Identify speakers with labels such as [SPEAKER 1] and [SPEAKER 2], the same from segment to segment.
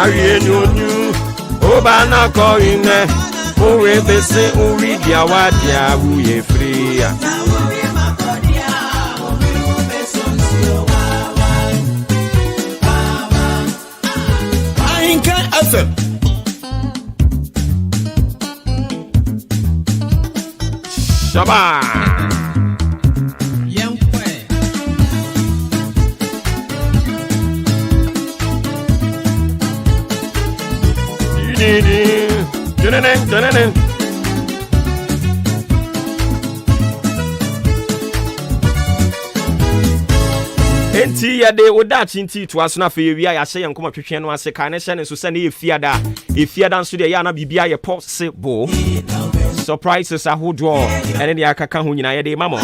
[SPEAKER 1] Arie nyonyu Obana ko ine Uwe bese uwi dia wadia uye fria
[SPEAKER 2] Ainka FM
[SPEAKER 1] Shaba Enti ya de odachi nti to aso na fe wi ya hye yankoma twetwe no ase kan ne hye ne so se na efiada nso de ya na bibia ye possible surprises ahodo ene de akaka ho nyina ye de mamo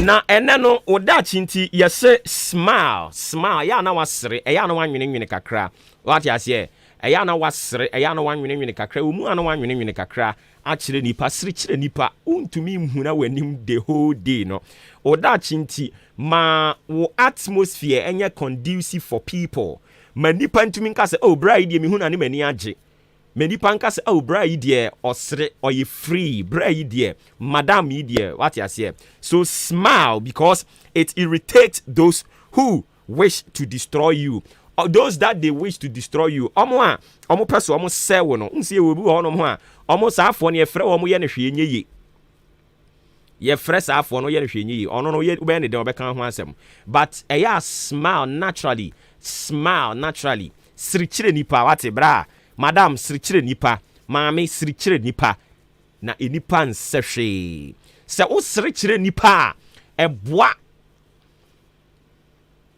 [SPEAKER 1] na ene no odachi nti ye se smile ya na wasere ya na wanwene kakra what ya se ya na wasere ya na wanwene kakra omu ana wanwene kakra achire nipa sirichire nipa untumi mhuna wanim the whole day no odachi nti ma wo atmosphere enye conducive for people ma nipa ntumi nka se oh bra idie mehuna ne mani age ma nipa nka se oh bra idie osere oye free bra idie madam idie what you say so smile because it irritates those who wish to destroy you or those that they wish to destroy you omo person omo se wo no nse we bi ho no ho a omo saafo no ye frɛ omo ye ne hwe enye ye frɛ saafo no ye ne hwe enye ono no ye be ne de obɛka ho asɛm but eya smile naturally sirichire nipa wate bra madam sirichire nipa maame sirichire nipa na enipa nsehwe se wo sirichire nipa eboa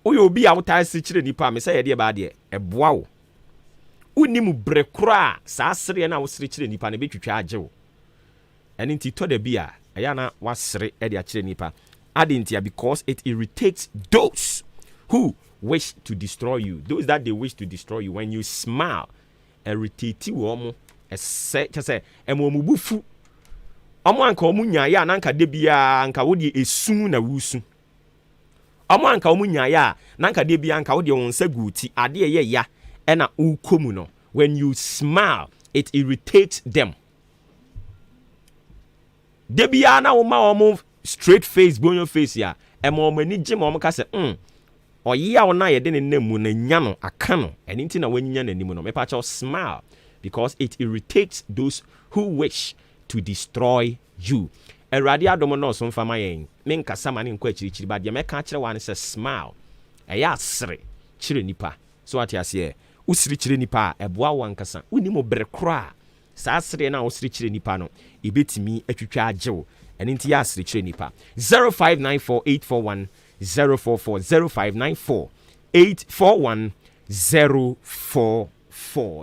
[SPEAKER 1] oyo obi a wo ta sirichire nipa me say ye de ba de eboa wo unimu brekura sa asere na wo sirichire nipa na betwitwa agyewo eni nti to da bia eya na wasere e de akire nipa adintia because it irritates those who wish to destroy you those that they wish to destroy you when you smile irritate wo ese kese emomubufu omo anka omu nyaaya na anka de bia anka wo de esun na wusu omo anka omu nyaaya na anka de bia anka wo de wonsa guti ade ye ya ena ukomu no when you smile it irritates them de bia na wo ma omo straight face bonyo face ya ema omo ani gye ma omo ka se oya wona ye de ne namu na nya no aka no eni nti na wanya nanim no me pa cha smile because it irritates those who wish to destroy you erade adomo no so mfama yen me nkasa ma ne nkwa chirichiri ba de me ka kire wan se smile eya asere kire nipa so ati ase usiri kire nipa eboa wankasa unimo brekra sa asere na usiri kire nipa no ebetimi atwitwa agyew eni nti ya asere kire nipa 0594841044 0594841044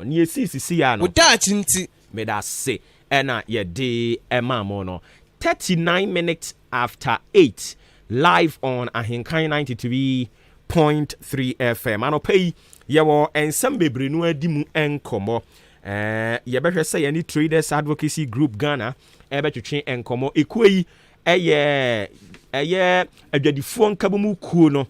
[SPEAKER 1] ni esisi ya no
[SPEAKER 2] odachi nti
[SPEAKER 1] me da se ena ye de emamo no 39 minutes after 8 live on Ahinkan 93.3 FM anopai yewo ensem bebre no adimu enkomo ye behwe se ye ni Traders Advocacy Group Ghana ebetwetwe enkomo ekuyi eye adwadifo nkabomu kuo no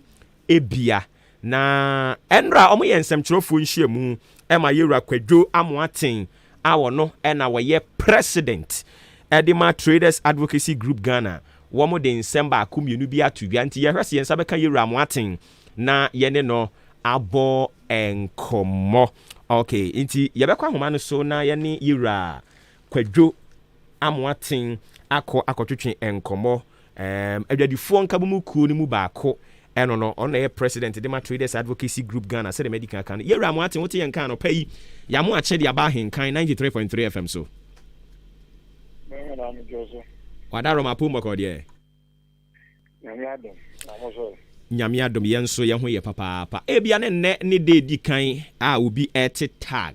[SPEAKER 1] ebia na enra omo ye ensem kyerofo nhyiamu ema yewura kwadwo amoaten awo no ena woye president Edema Traders Advocacy Group Ghana womo de nsemba akomienu bi atubia nti ye hwese yensa beka yewura amoaten na yene no abo enkomo okay nti yebekwa homa no so na yene yewura kwadwo amoaten akotwetwe enkomo adwadifo nkabomu kuo ni mu baako eno no ono ye president Edema Traders Advocacy Group Ghana se de medical kan yewura amoaten wote yenkan no pai ya mo ache de aba Ahinkan 93.3 FM so Wadaro mapumba kwa die Nyame adom yenso ye ho ye papa ebia ne de di kan a obi ete tag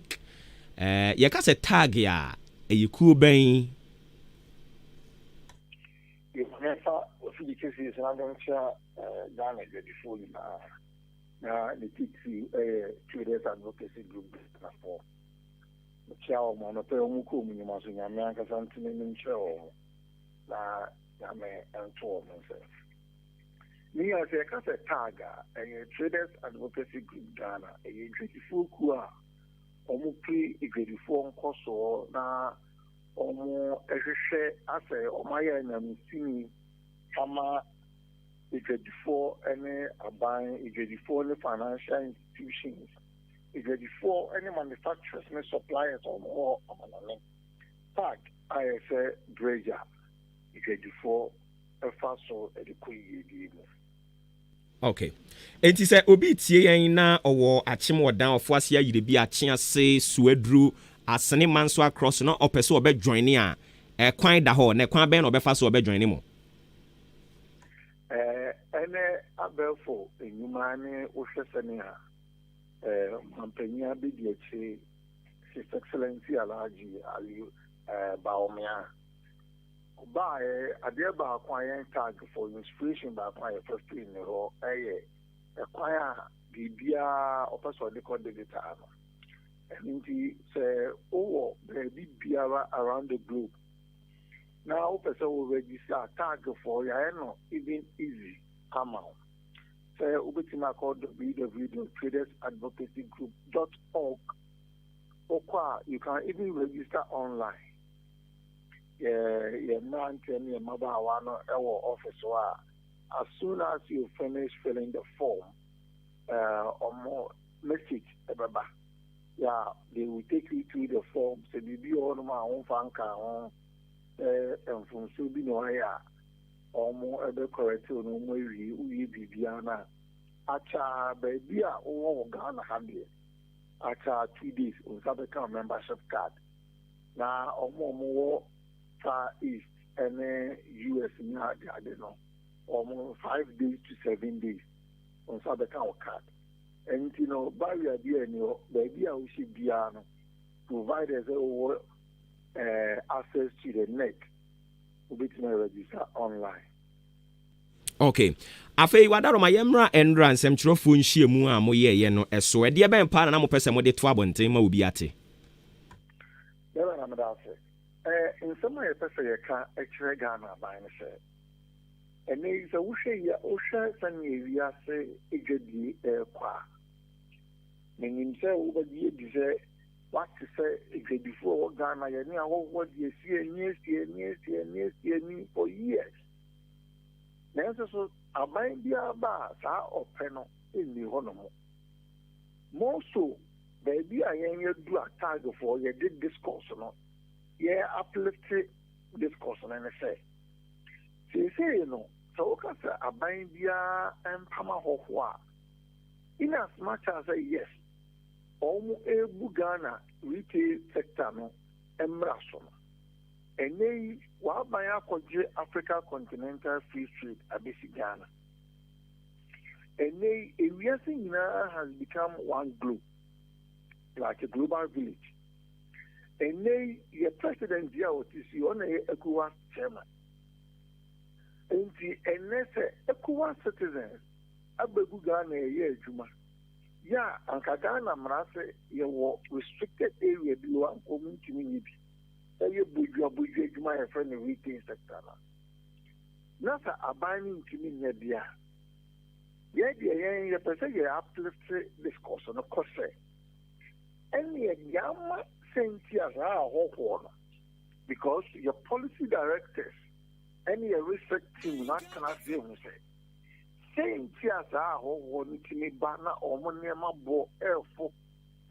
[SPEAKER 1] ye ka se tag ya eyiku ben
[SPEAKER 3] Nefa ofili kesi sanadon cha Ghana de full na the TT Traders Advocacy Group na for Chao mono pe omuko mu nyuma so nyame anka santene nim chao na nyame ento mo se Me as a case tag a traders advocacy group Ghana a 24 kua omo pre igredifo nkoso na omo ehwehwe ase omaya na msini kama igredifo ene aban igredifo ne financial institutions igredifo ene manufacturers ne suppliers omo amanane tag I say breja igredifo efaso edikuyi mu.
[SPEAKER 1] Okay. Enti sɛ obi tie yɛn na ɔwɔ akyem wɔdan ɔfo ase ayire bi akye ase suaduru asene manso across no ɔpɛ sɛ ɔbɛ join a kwan da hɔ na kwan bɛn na ɔbɛfa so ɔbɛ join mo.
[SPEAKER 3] Ene abelfo enyuma ne wohwɛ sɛne a mampanya bi di akyi His Excellency Alhaji Ali Baomia by a dear Baquayan tag for inspiration by a first in the row, a choir, the beer, or person they call the guitar. And he say, oh, baby beer around the globe. Now, person will register a tag for Yano, even easy, come out. Say, Ubetima called www.tradersadvocacygroup.org. You can even register online. Yeah, man, tell me about one our office. As soon as you finish filling the form, or more message, yeah, they will take you to the form. So they be on my own fanka, and from Subinoya, or more ever correct no more we be Biana. Acha baby, oh, Ghana Handy. Acha 2 days on Sabbath membership card. Now, or more. Far East and US in I don't know, almost 5 days to 7 days on Sabbath card. And you know, by the idea, the idea we should be provide us access to the net, which may register online.
[SPEAKER 1] Okay. Afei wadaro ma yemra endra nsem chirofo nhie mu a moye no eso e de ben pa na mo pese mo de to abonten ma obi ate.
[SPEAKER 3] Never am that. In some way, you can actually Ghana by say. And there is a Usha and Yavia say, Igadi qua. Meaning, say, over the year, what to say, Igadi before Ghana, and what you see, and yes, for years. Now, so I might be a bar, or panel in the Honomo. More so, baby, I am your do a tag for you did discourse or not. Yeah, uplifted discourse on NSA. Say, you know, so a bindia and Pama Hofwa. In as much as a yes, almost a Bugana retail sector no embrasono. And they while by Africa Continental Free Trade Abisi Ghana. And they everything now has become one globe, like a global village. And they, your president, is on a ECOWAS chairman. And the ECOWAS citizens, Abebu Ghana, Juma. Yeah, and Kagana Marase, you restricted area below and community. You Buja Juma, a friend of retail sector. Nasa abaning to me, Nadia. Yeah, the person you uplifted discourse on a course. And the Yama. Because your policy directors and your research team not cannot say saying tears are one to me banner or monema bo air for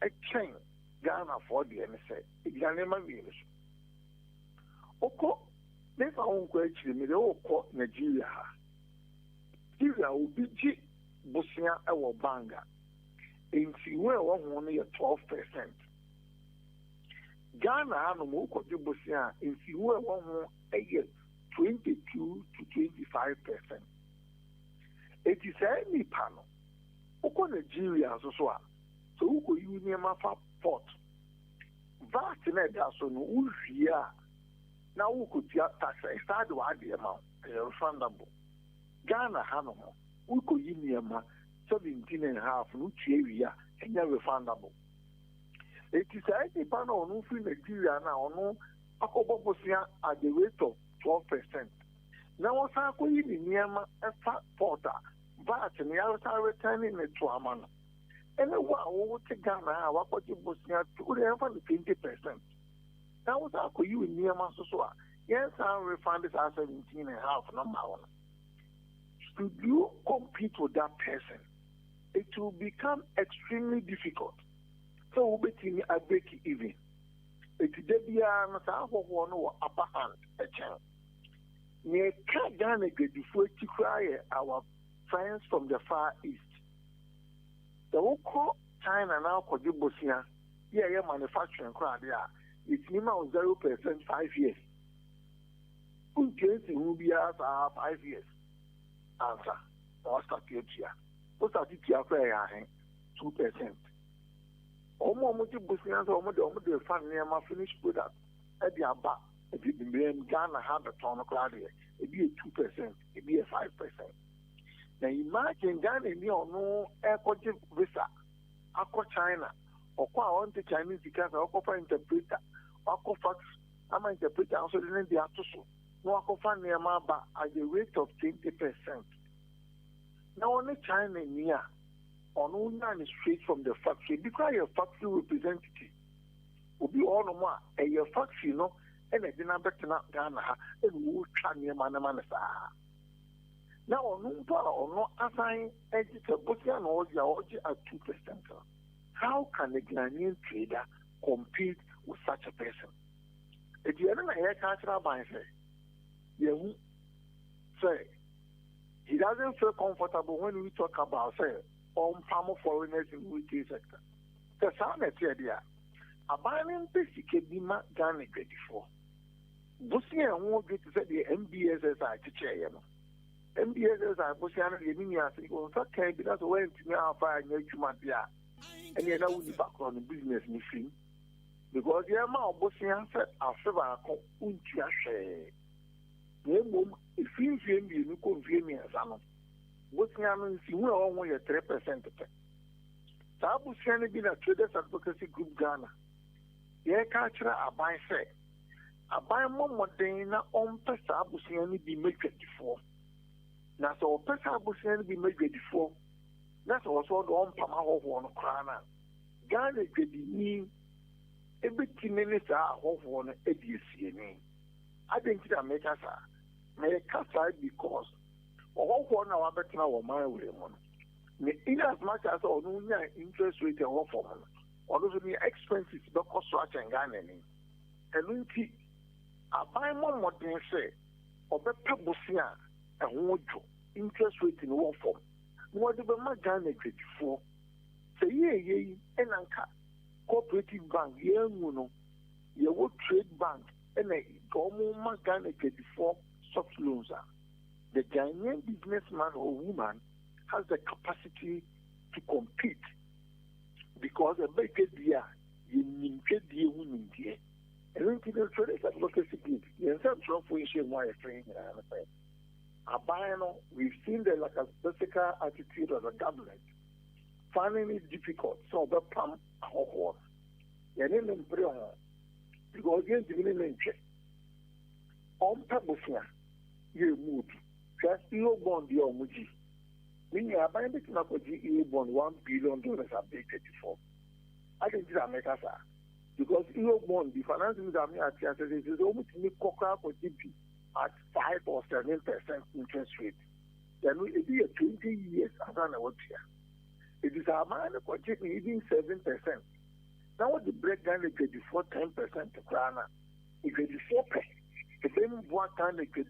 [SPEAKER 3] a chain Ghana for the NSA. Exanima village. Oko, this own question, me all call Nigeria. Nigeria will be G Bosnia or Banga. In Siwe, only 12%. Ghana no more contribution in Siwe 22 to 25%. It is any panel. Oko Nigeria so Uko Union Port. Vast net so no Uria. Now Uko tax start to add the amount refundable. Ghana Hanomo Uko Union 17.5 area and refundable. It is any panel on Nigeria now, no, Akobosia at the rate of 12%. Now, what's happening in Niama, a fat porter, VAT and the outside returning it to Amana. And the one who take Ghana, what you Bosnia to the 20%. That was how you in near Masosua. Yes, our refunders are 17.5 number one. Should you compete with that person, it will become extremely difficult. So we'll be a break even. It is one upper hand a chance. Near Ghana get before to cry our friends from the Far East. The local China now could do Bosnia. Yeah, manufacturing crowd there. It's minimum 0% 5 years. Who cares who be as 5 years? Answer. Or start here. What's that? 2%. Almost Bosnians almost the fund near my finished product. At the Abba, if you Ghana had a ton of crowd here, it'd be a 2%, it'd be a 5%. Now imagine Ghana no airport visa, Aqua China, or on the Chinese because I offer interpreter, Aqua fax, I'm an interpreter, also didn't be able to no Aqua near Maba at the rate of 20%. Now only China near, on one is straight from the factory, because your factory representative will be all no more, and your factory, and I didn't bet not Ghana, and we will try near Manamasa. Now, no assign editor, but you know, you are at 2%. How can a Ghanaian trader compete with such a person? If you are not a hair cultural by say, he doesn't feel comfortable when we talk about, say, on farmer foreigners in the retail sector. The sound is here. A buying basic Bima Ghana before. Bosnia won't get to say the MBSS are to chair. MBSS are Bosnia and the Minia, so can't be that way to me. I'll find you, and you know, back on the business machine because the amount of Bosnia said, after I come, share. If you feel me, you could feel me as I know. Bosnia means you will only 3%. Bosnia been a traders advocacy group Ghana. Yeah, culture, I buy say. I buy more than on Pesa Bosnia be made 24. Now, so Pesa Bosnia be made 24. That's also the one Pama of one crana. Ghana get the name every minutes of one ADC. I think that make us because all one hour better now my way. In as much as all interest rate and one for one, or those the expenses, the cost structure and Ghana. And we I buy more than say, or better Bosnia and one interest rate in one form. What the Ghana before? Say, yeah, and Anka, cooperative bank, yeah, you would trade bank, and a government Ghana before soft loans are. The Ghanaian businessman or woman has the capacity to compete because a big idea, you need to and then the traders advocacy group, you have some information why you're training. We've seen the like a physical attitude of the government, finding it difficult. So the pump a whole because you're giving an interest. On Pabosnia, you move. Just your bond, your Muji. When you are buying the GEA bond, $1 billion updated before. I think this America, sir. Because your bond, the financing that me at is almost me coca for GP. At 5 or 7% interest rate, then it be a 20 years after the year. It is a man for taking even 7%. Now what the break down they get before 10% to Ghana, it get before pay. The same what kind they get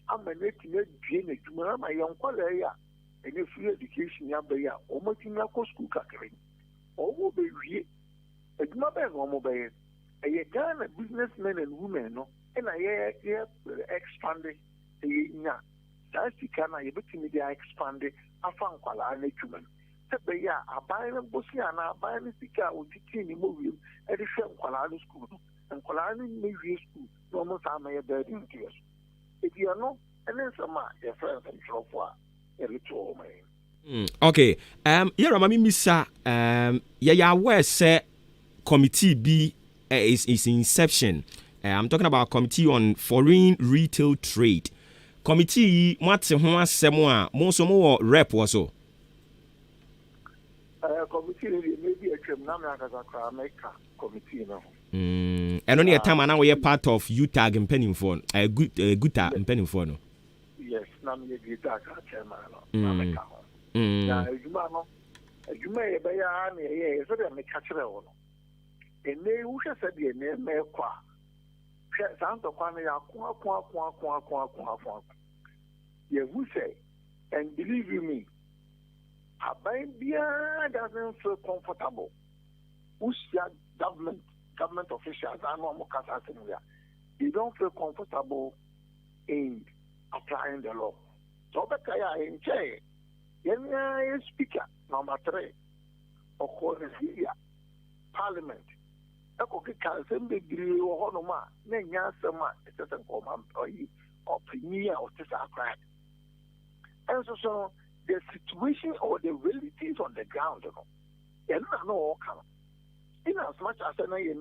[SPEAKER 3] I'm a net gain it to my young colleague, and if free education yabaya, almost in your school catering, or will be re it's not a normal bay. A Ghana businessmen and women, no. And I expanded the that's the kind of media expanded. I found Kuala Nakuman. But yeah, I buy a Bosnia and I buy a sticker with the team movie at the Kuala School and Kuala Navy School. Almost I may have been in tears. If you are not, and then some your friends and so far, a little man.
[SPEAKER 1] Okay. Yeah, Mami Missa, yeah, where say committee B is inception. I'm talking about Committee on Foreign Retail Trade. committee mwate ho asɛm a mo nso mo rep wɔ so.
[SPEAKER 3] Committee maybe a trim na me akasa make committee no.
[SPEAKER 1] Eno ne time na we part of UTAG mpanimfo guta mpanimfo no.
[SPEAKER 3] Yes, na me guta ka chairman no. Na me ka ho. Na ejuma no. Ejuma ye be ya na ye so de me ka kire wo no. Ene wo hwe se de ne me kwa. Hwe santo kwa na ya kwa. Ye who say, and believe you me, Abambia doesn't feel comfortable. Usia government officials, I know they don't feel comfortable in applying the law. So Bekaya in chair, Yenya speaker, number 3, of Parliament. Ekoki kansen bebree wɔ hɔ nom a na nya asɛm a ɛsɛ nkɔma or premier or crime. And so the situation or the realities on the ground, and I know all come. In as much as I know you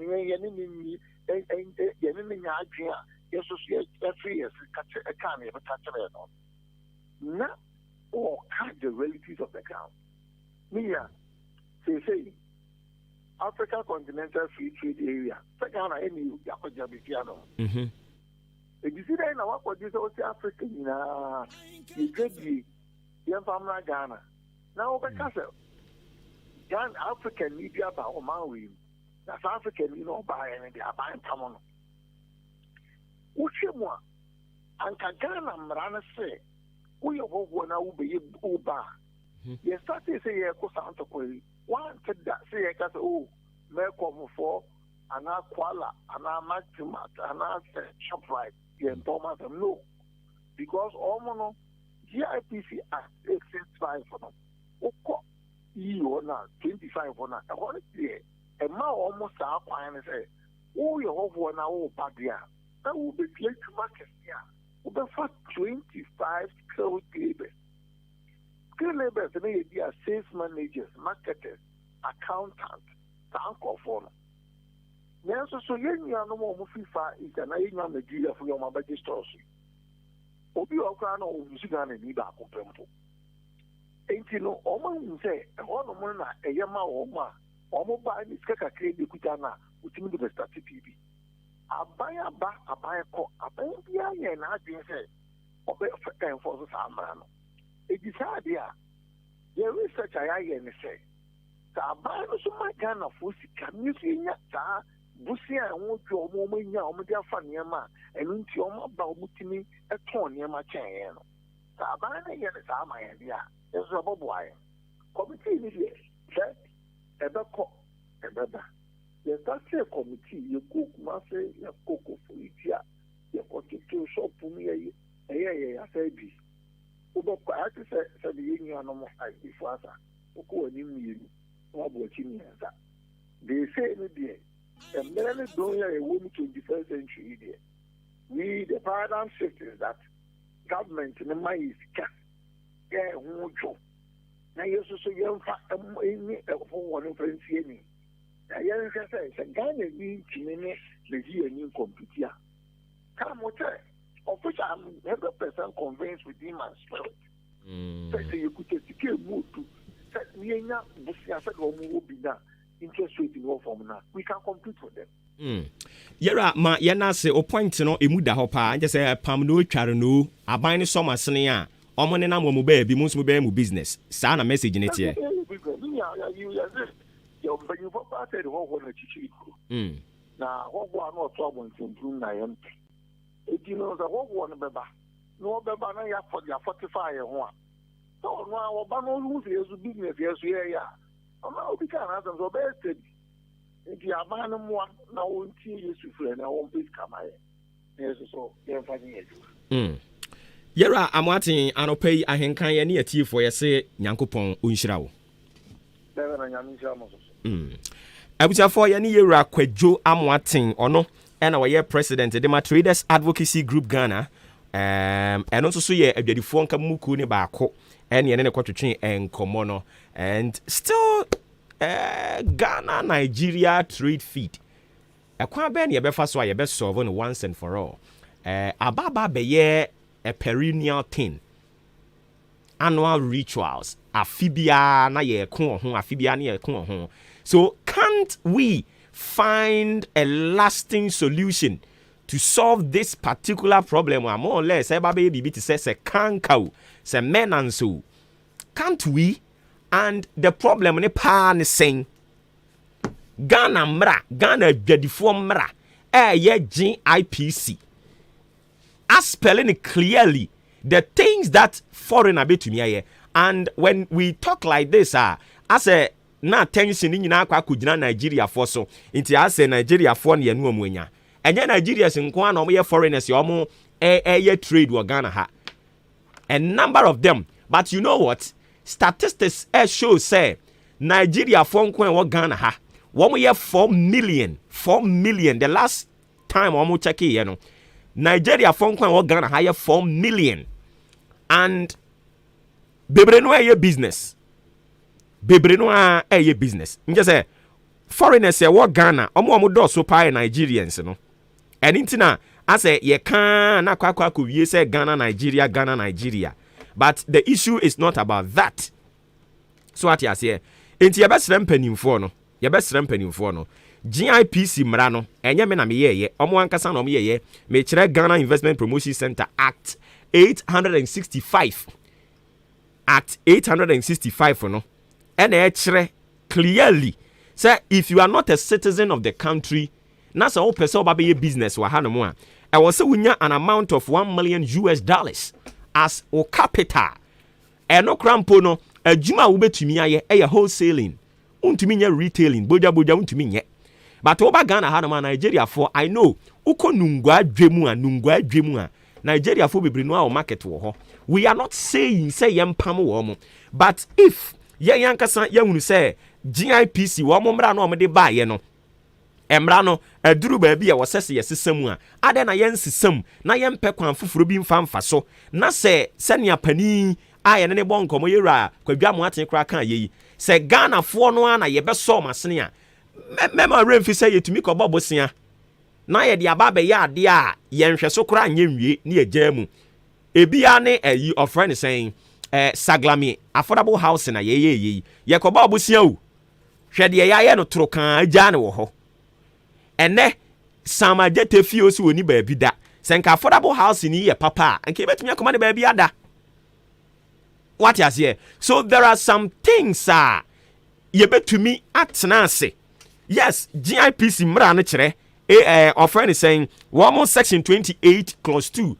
[SPEAKER 3] not all catch the realities of the ground. Me, say Africa Continental Free Trade Area. Second, any Yakoja piano. If you see that in our this Africa, you could be young family Ghana. Now, because Ghana African media by Omawi, that's African, buy and they are buying Tamono. Which one? And Ghana Marana say, we are going to be Uba. You start to say, one said that say, oh, Melcom for an Aquala, an Maximat, an Shoprite, Thomas, no. Because all GIPC Act 865 for them. Okay, you now 25 for now. I want to say, and now almost up and say, oh, you have one hour back there. That will be clear to market here. We'll be for 25 skilled labors. Skilled labors, they are sales managers, marketers, accountants, tank of honor. Now, so you are no more FIFA is an Indian Nigeria for your mobile stores. Obi Okano Usugan and Niba Compempo. Ain't you know, Oman say, a Honor, a Yama Oma, Omo buy this Kaka Crane Kutana, which means the static TV. I buy a back, I buy a coat, I buy a beer, and I didn't say, Obey for the Samano. It is idea. There is such a and say, Sabano, so my kind of pussy, can you see that? Busia and won't your woman, Yamudia Fanyama, and into your Baumutini, a ton Yama Chan. Sabana, yes, I'm my idea. There's a boy. Committee, check, a beco, a beba. Yes, that's a committee. You cook, Master, you cook for it, you got to shop for me, I said, Uber, I said the union animal before us, who are you, what watching that. They say, dear. And then it's doing a woman 21st century there. We, the paradigm shift is that government in the mind is cast. Yeah, who job. Now, you're so young for one friend, see me. Now, you're saying, a Ghana being Chimene, the year new computer. Come what of which I'm 100% convinced within my spirit. So you could take a move to set me up, this asset will be done. Interest rate in form now. We can compete for them.
[SPEAKER 1] Yera ma yana se o point no emu da hɔ pa nje se pam no tware no aban ne soma sene a omo ne nam mo ba bi mo nso ba mu business saa na message ne tie
[SPEAKER 3] you bring for part the whole na chichi na hɔbɔ na ɔtɔ abɔntentum na yɛm edi no sɛ hɔbɔ no bɛba no bɛba na ya 45 ho a so no a ɔba no hu sɛ yesu business yesu yɛ ya ama obi ka na asɛm so ɔbɛyɛ steady nti aban no mmoa na wɔntie yesu frɛ na wɔmpɛ sikamaeɛ na yesu so yɛmfa nye adwuma
[SPEAKER 1] yɛra amoaten anɔpa yi ahenkan yɛ ne yɛtiefoɔ yɛ se nyankopɔn ɔnhyira wo
[SPEAKER 3] bɛbɛ na nyame nhyira mo so
[SPEAKER 1] abusuafoɔ yɛ ne yɛwura kwadwo amoaten ɔno ɛna wɔyɛ president de ma Traders Advocacy Group Ghana ɛno nso so yɛ adwadifoɔ nka muku ne baako ɛne yɛne ne kɔtwetwe nkɔmmɔ no and still Ghana Nigeria trade feed ɛkwan bɛɛ ne yɛbɛfa so a yɛbɛsolve no once and for all ababa bɛyɛ a perennial thing. Annual rituals. Afibia na ye ko ho, afibia na ye ko ho. So can't we find a lasting solution to solve this particular problem? More or less, baby to say kankau, say men and so. Can't we? And the problem ne pa ne saying Ghana mra, Ghana beautiful mra, ye GIPC. As spelling it clearly, the things that foreigner be to me here. And when we talk like this, as a na tension in kwa kujina Nigeria for so, into as a Nigeria for ni enu omwenya. And then Nigeria sinkwa no ye foreigners yomo ye trade wa Ghana ha. A number of them. But you know what? Statistics show say Nigeria for wa Ghana ha. One year 4 million. The last time we check it, you know, Nigeria for wa Ghana ha 4 million. And bebre no a business. Bebre no a business. Just say foreigners say what Ghana, omo do so pa Nigerians, no. And intina I say ye can na kwa ku say Ghana Nigeria. But the issue is not about that. So what you say? Inti ye best rempanimfo no. Ye best rempanimfo no. GIPC mra no. Enye me na me ye. Omo ankasa no me ye. Me kire Ghana Investment Promotion Center Act 865. Act 865 no. And kire clearly say if you are not a citizen of the country, na sa o person ba be business wa hanomo a. I was say wunya an amount of $1 million as o capital. No crampo no adwuma wo betumi aye wholesaling. Untumi nya retailing, boja untumi nye. But oba Ghana ha no Nigeria for I know uko nungwa adwemu a Nigeria for bebre no a market wo ho. We are not saying say yempam wo mo. But if yankasa yahunu say GIPC wo mo mra no mo de baaye no emra no aduru ba bia wo sese yesesam a ade na yensesam na yempe kwan foforo bi mfa so na se senia pani aye ne bon komo yera kwadwa mo aten kra kan yeyi se Ghana fo no ana ye be so masene a mema remfi say yetumi ko bobosia na ye de aba be ya ade a yenhwe so kra anye nwie ne ye jamu ebia ne ayi of friend saying saglami affordable house na ye ko bobosia o hwe de ye no tro kan agya ne wo ho ene samajete fie osi woni baabi da senka affordable house ni ye papa nke betumi akoma ne baabi ada. What you say? So there are some things ye betumi atena ase. Yes, GIPC mra ne kire offer is saying one section 28 clause 2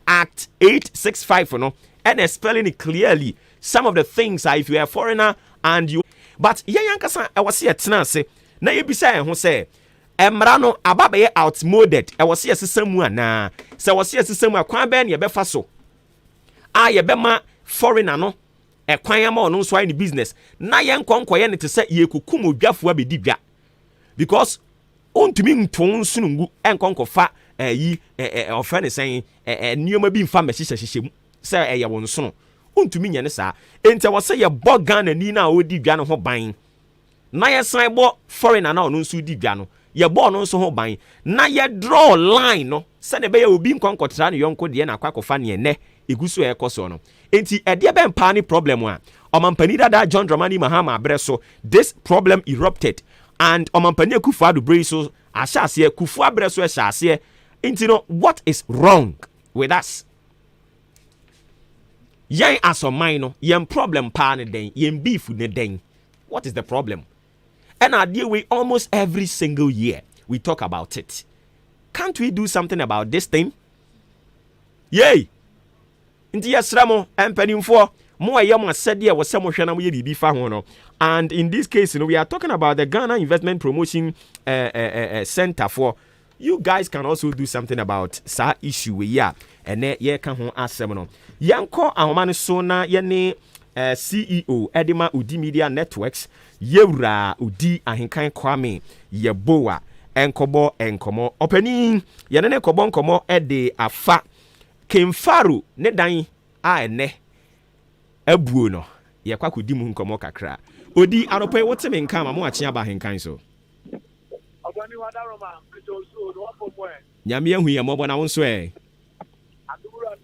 [SPEAKER 1] act 865 no and spelling it clearly some of the things are if you are a foreigner and you but ye yankasa I was here atena ase na ye bisa ho say emra no ababa ye outmoded I was here sesam ana se was here sesam akwan be na ye befa so ye be ma foreigner no ekwan ama ono so any business na ye nkonkoye ne te se ye kukum odwafo abedi dwa because ontumi nton sunungu enkonkofa yi ofene sen nioma bi mfa mehyehyehye mu se ye wonsono ontumi nya ne saa enti wo se ye bogan na ni na odi dwa no ho ban na ye san bo foreigner na ono nso di dwa no ye bo no nso ho ban na ye draw line no se ne be ye obi nkonkotra ne yonko de na akwakofa ne ne eguso ekoso no enti ede be mpa ni problem a omampani dada John Dramani Mahama abreso this problem erupted and omampani Akufo Addo breso ashase Akufo abreso ashase enti no what is wrong with us yen asomai no yen problem pa ne den yen beef ne den what is the problem and I deal with almost every single year we talk about it. Can't we do something about this thing? Yay! Inti yesramo empanimfo mo ayam asede e wose mo hwe na mo ye bibi fa ho no. And in this case, we are talking about the Ghana Investment Promotion Center for you guys can also do something about sa issue we ya ene ye ka ho asem no. Yanko ahoma no so na ye ne CEO Edima Udi Media Networks Yewra Udi Ahenkan Kwame Yeboa enkomo opani ye ne kobo nkomo de afa Kemfaru ne dan a ene abuo no ye kwakodi mu nkomo kakra odi anope wote me nka ma mo ache aba henkan so ogani wadaroma pejo so no afo mo nyame ahu ye mo bona wo so adura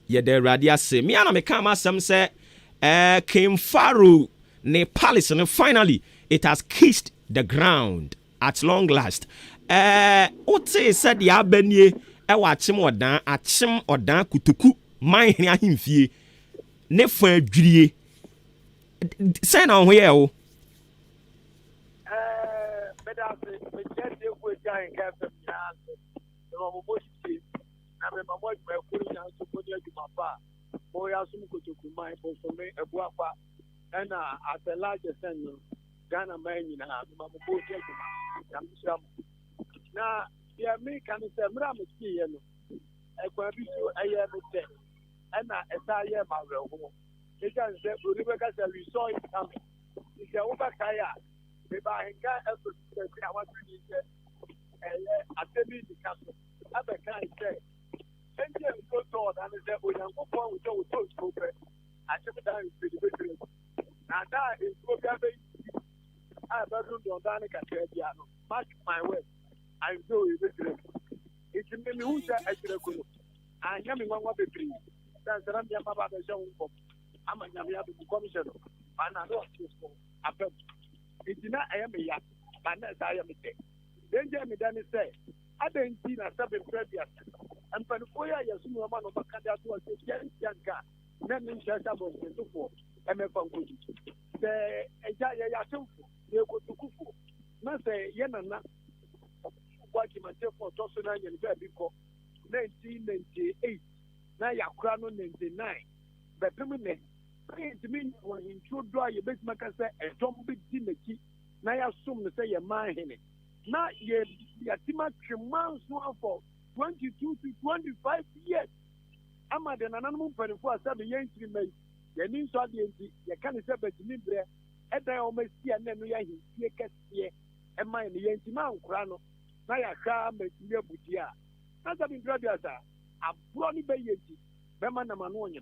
[SPEAKER 1] Ye de radia se. Me ana me kama some say King Pharaoh ne palace and finally it has kissed the ground at long last. Ote said ya benye e wa chim odan kutuku man hia himfie ne fa adwirie. Say na ho ye o.
[SPEAKER 2] Me get the way down cafe na me mama me ko nya so ko dia duma pa o ya sum ko to kumai for me ebuafa and at the largest end Ghana man nyina mama ko dia duma na ya me kan se mra me tie ye no e kwa bi so eye me te and esa ye ma we ho e kan se ori be ka se we saw it coming if you over kaya me ba henga e I want to be atemi di kaso abeka ise enje go to and say oyankopon we to pray achebe da is the betray na da is go be ba do dan ka te dia no mark my word I know you betray it me hu ja achire ko anya me nwanwa betray dan sara me ba ba je unko amanya me ya be commission ana no so apem it na ayame ya ba na sa ayame te denje me dani say adenti na seven previous and panfoya yasumu ma no bakada to say yanka na min shasha bo to for emefanko the eja ya tumfu ye ko tukufu na say yenana kwaki mate for to so na yen be biko 1998 na yakura no 99 but me it mean when introduce ye best maka say e tom bi dinaki na ya sum no say ye man hene na ye yatima treman so for 22 to 25 years ama de nananum panifo asabe ye instrument ye ni so de enti ye kan se betimi bre e dan o masia na no ya hie kese e man ne ye intima ankura no na ya hwa matimi abudia na sabe ndradua sa abro ni be yeti be man na mano onye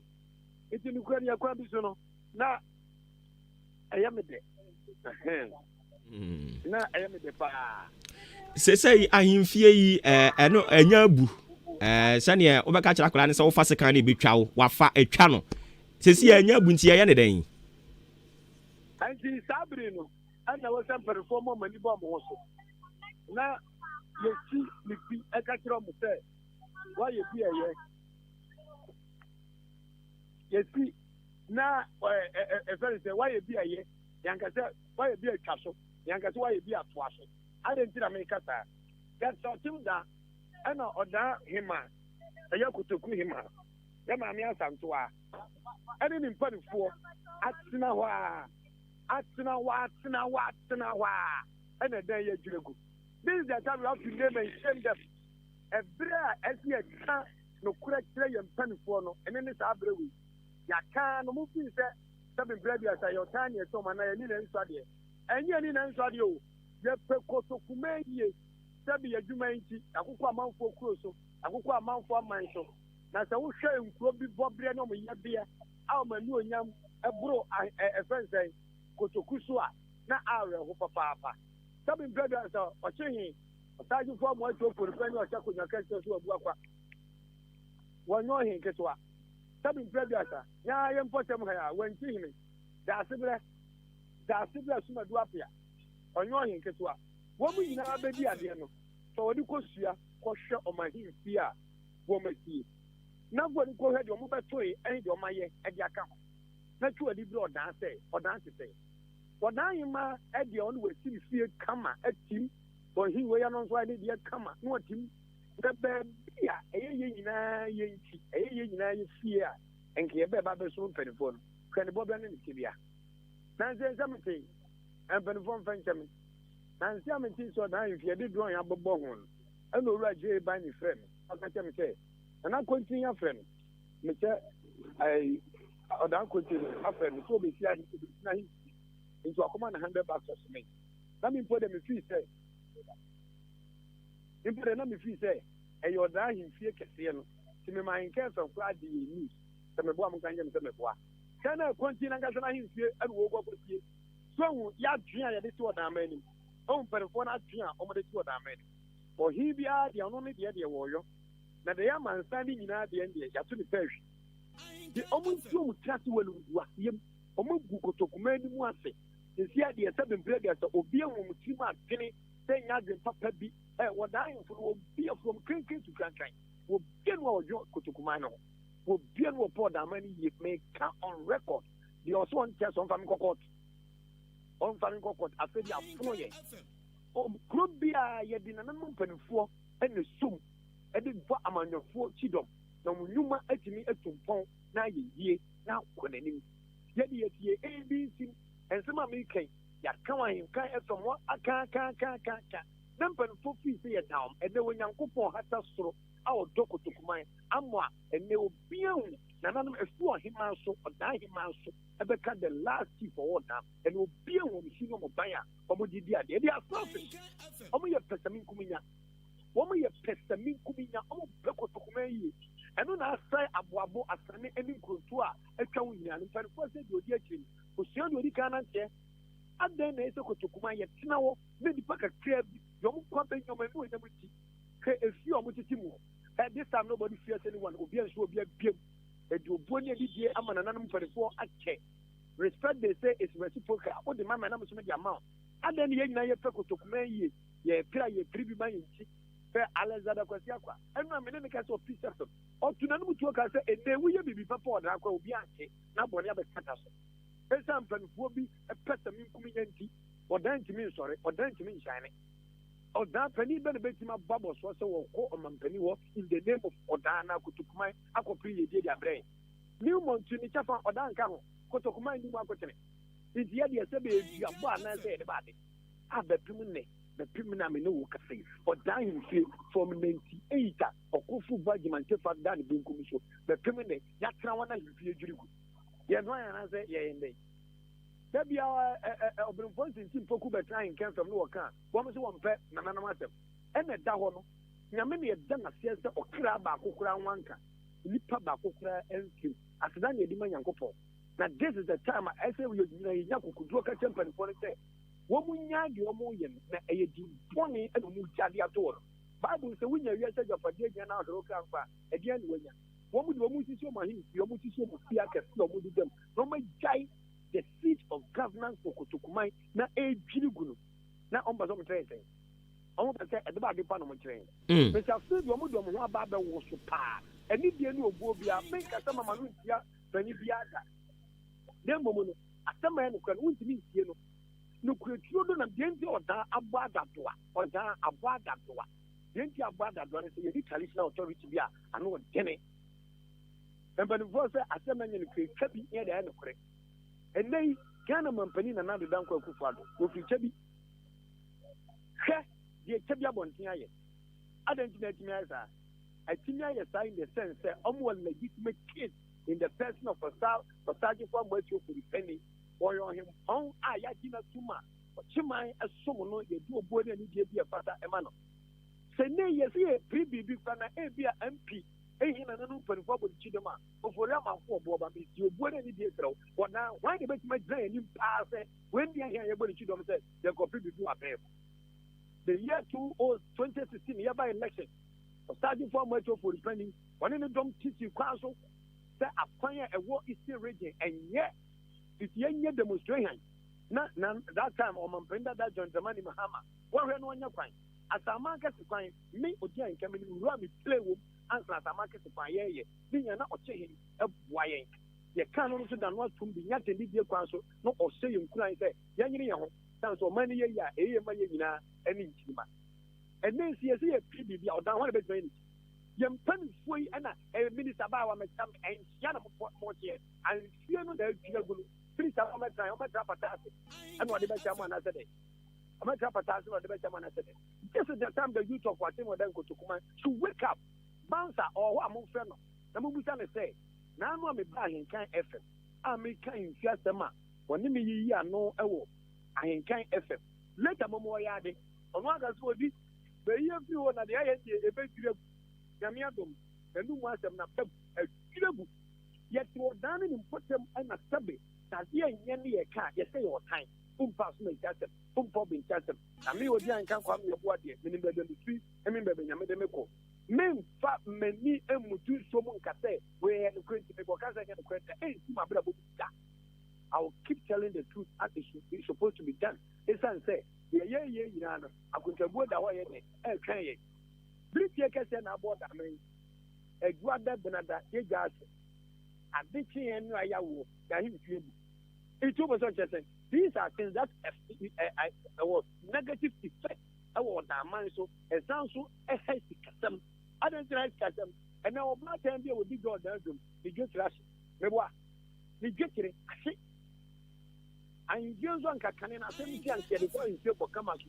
[SPEAKER 2] enti ni kwani akwa bi so no na ayamede na ayamede pa
[SPEAKER 1] Sesei ahimfie yi eno anya abu sane obeka kira akora ne se wo fa sekan ne betwa wo wafa atwa no sesei anya abu nti ye ne den
[SPEAKER 2] anti sabri no ana wo sem perform mani bo mo so na yesi ni bi eka kira mo se wa ye bi eye yesi na very say wa ye bi eye yanka se wa ye bi atwa so yanka se wa ye bi atoa so I didn't tell me kata. That's something that I know oda hima. Aya kutoku hima. Ya mami asantoa. I didn't put it for atina wa. And a day you go. This is the time we have to name and shame them. A bra as you can no correct play and penny for no and then it's abrewi. Ya can no move is that seven bread as your tiny so man I need and study. And you need and study. Ye pekoto kumeye sabi ya juma nti akukwa amanfo kroso akukwa amanfo amanso na se wo hwe nkuro bi bobre na mo yebia a o manu onyam ebro efensen kotokuso a na awe ho papa sabi brother so o chehin otaji fo mo ato ko pe ni o chako nyaka so obu akwa wonyo hin ketwa sabi brother sa ya ye mpotem ha ya wanti hin da asibre suma du apia onyo hin ketwa wo mu nyina abedi ade no so wodi kosua kohwe omahimfi a wo mati na bo ni ko hwe de o mo betoi en de o maye e de aka ho na twa di bi odan se odan yima e de on we siri fie kama atim bo hin we ya no so ade de kama no atim da ba bia ye nyina ye nti ye nyina ye fie a enke ye ba be so mpanifo no kwani bo bia ne tibia na nse samte empanifo mfanchame na nse amti so na ye de do ya bobo ho no na owura je ba ni frem aka tell me say na continue frem me say I odan continue frem so be sia na hin into akoma na 100 bucks of me na me put them fee say impede na me fee say e yo da hin fie kese no ti me man can so kwa di news se me boa mo kan je me se me boa kana continue na ga na hin fie e wo go fie so ya dua ya de to da mani on perform na dua o mo de to da mani for he bia de ono ne de wo yo na de ya man standing nyina de ende ya to ne pɛhwi de ɔmo nti ɔmo trase wɔ luwa yem ɔmo gu kotokuma ni mu ase sisi ade ɛsɛ bembre de ɛsɛ obi ɛwɔ mo ti ma adwene sɛ nya de papa bi wɔda ayɛfo no obi from kankan to kankan obi no ɔdwo kotokuma no obi no pɔ da ma ni yie make on record the also on test on family court after the afono ye kuro bia ye di nanam mpanifo ɛna sum ɛde bɔ amanyɔfo chidom na munyuma atimi atumpɔn na yeye na konanim ye di ye abc ensema me kan ya kan wan kan efam wa aka na mpanifo fi se ye down ɛde wonyankopɔn hata soro a odokotokuman amwa ene obian nananum efu ohima so odan hima so ebeka the last chief for order ene obian wo misi no mobaya omo didi ade they are selfish omo ye pesamin kuminya omo bekotokuman yi eno na asai aboabo asane eni nkronto a etwa wunya no mpanifo se de odi akiri osuan de odi kana nche adan na ese kotokuman ye tena wo na dipa kakra bi yomo kwambe nyoma no enyamuti ke efi omo titi mu. At this time, nobody fears anyone. Obi and so be a beam. A duonia DA Amananum for the 4 ache. Respect they say is reciprocal. What the man numbers make the amount. And then ye na ye peko to come ye pray ye 3 bi man fair Alexander Kwasiakwa. And no many case of peace system. Or to nanu to ka say e dey we be papa na kwa obi ache na boni abekata so. Esam panfo bi e pesa min kuminyanti. Odan timi sorry, odan timi shine. Oda penny benebetima bubbles was so or Mampany in the name of Odana Kutukumai, Akopri, Dia Brain. New Montuni Chapa Odanka, Kotokumai, New Makotene. It's yet the Assembly, you have one said about it. Ah, the Pimina Mino Cafe, or dying from 98 or Kufu Bajiman Tefa Dan Binkumisho, the Pimine, Yatrawana, you. Yes, I say, yeah, indeed. There be our open points in Tim Poku trying came from no account. One was one pet, Nana Master. And a Dahono, Yamini had done a siesta or Kraba Kukra Wanka, Lipa Bakukra and Kim, as done your demand Yankopo. Now, this is the time I say we Yaku could work a temper and point say, Woman Yagi or Moyan, a Pony and Muchadia Tor. Bible says, when you said your Padia now, Rokampa, again, when you. One would almost show my hint, you almost show Fiaka, no more them. No, my guy. The seat of governance for Kotokumai na Gunu. Na Ombazom train. Almost say at the body panama train. Mr. Phil, you would want Baba was so pa. And if you know Bobia, make a summer manusia, then you be other. Then, Momono, a summer who can win to me, you know. No children of Denti or da Abadatua or da Abadatua. Denti Abadatua is a traditional authority, I know what Jenny. And but the voice, a summer in the Kapi near the end of correct. And they can a Mampany and another Danko Kufado, who feel chubby. The Chabia Bontia. I don't know I think I assign the sense that almost legitimate kid in the person of a Sergeant for what you could penny or on him. Oh, I Yakina Tuma, but Chimai as someone you do a board and you be a father Emano. Say, nay, yes, here, pre-BB Fana, MP. In an open bubble chidama, or for Rama for Boba, you wouldn't need it. But now, why the best my drain in pass when they hear able to chidom said they're completely do a pair. The year 2016 year by election, starting from Metro for depending one in the Dom Tissue Council, that acquire a war is still raging, and yet it's young demonstration. Not that time or Mampenda that John Zamani Mahama, one ran on your crime. As a market to find me or Jan coming to run me play with. Answer as a market to buy ye, being not change a why. You can't also done what from the Yat and Lydia Council, not or say you cry, say, Yan, sounds so many years, any chima. And then see a PBB or down one of the young pen free and a minister about my time and Yana more here. And fear no, there's please have my time, my trap attack. And what the best one I said. I'm a trap attack, what the best one I said. This is the time the youth of whatever then go to command to wake up. Bouncer or what among friends. The movie say, now I'm a buying kind effort. I make kind fiasma. When you mean ya no, I ain't kind effort. Later, Momo Yadi, on one that's what this, but you have you on the ISA, a big Yamiadum, and who wants them not a killable. Yet you are done and put them in a subway. That here in any car, you say your time. Pass me, Chatham, Pop in Chatham. I mean, what young can't come your body, meaning the street, I mean, baby, Yamedemeko. Men fat men can British can about I mean a guada benada gas addiction and ayawo that him it was such a thing. These are things that was negative effect our mind so a sound so a hasty custom. I don't like custom and now my time there will be God them the get rush maybe the get it and you don't can send me and say the boy for come out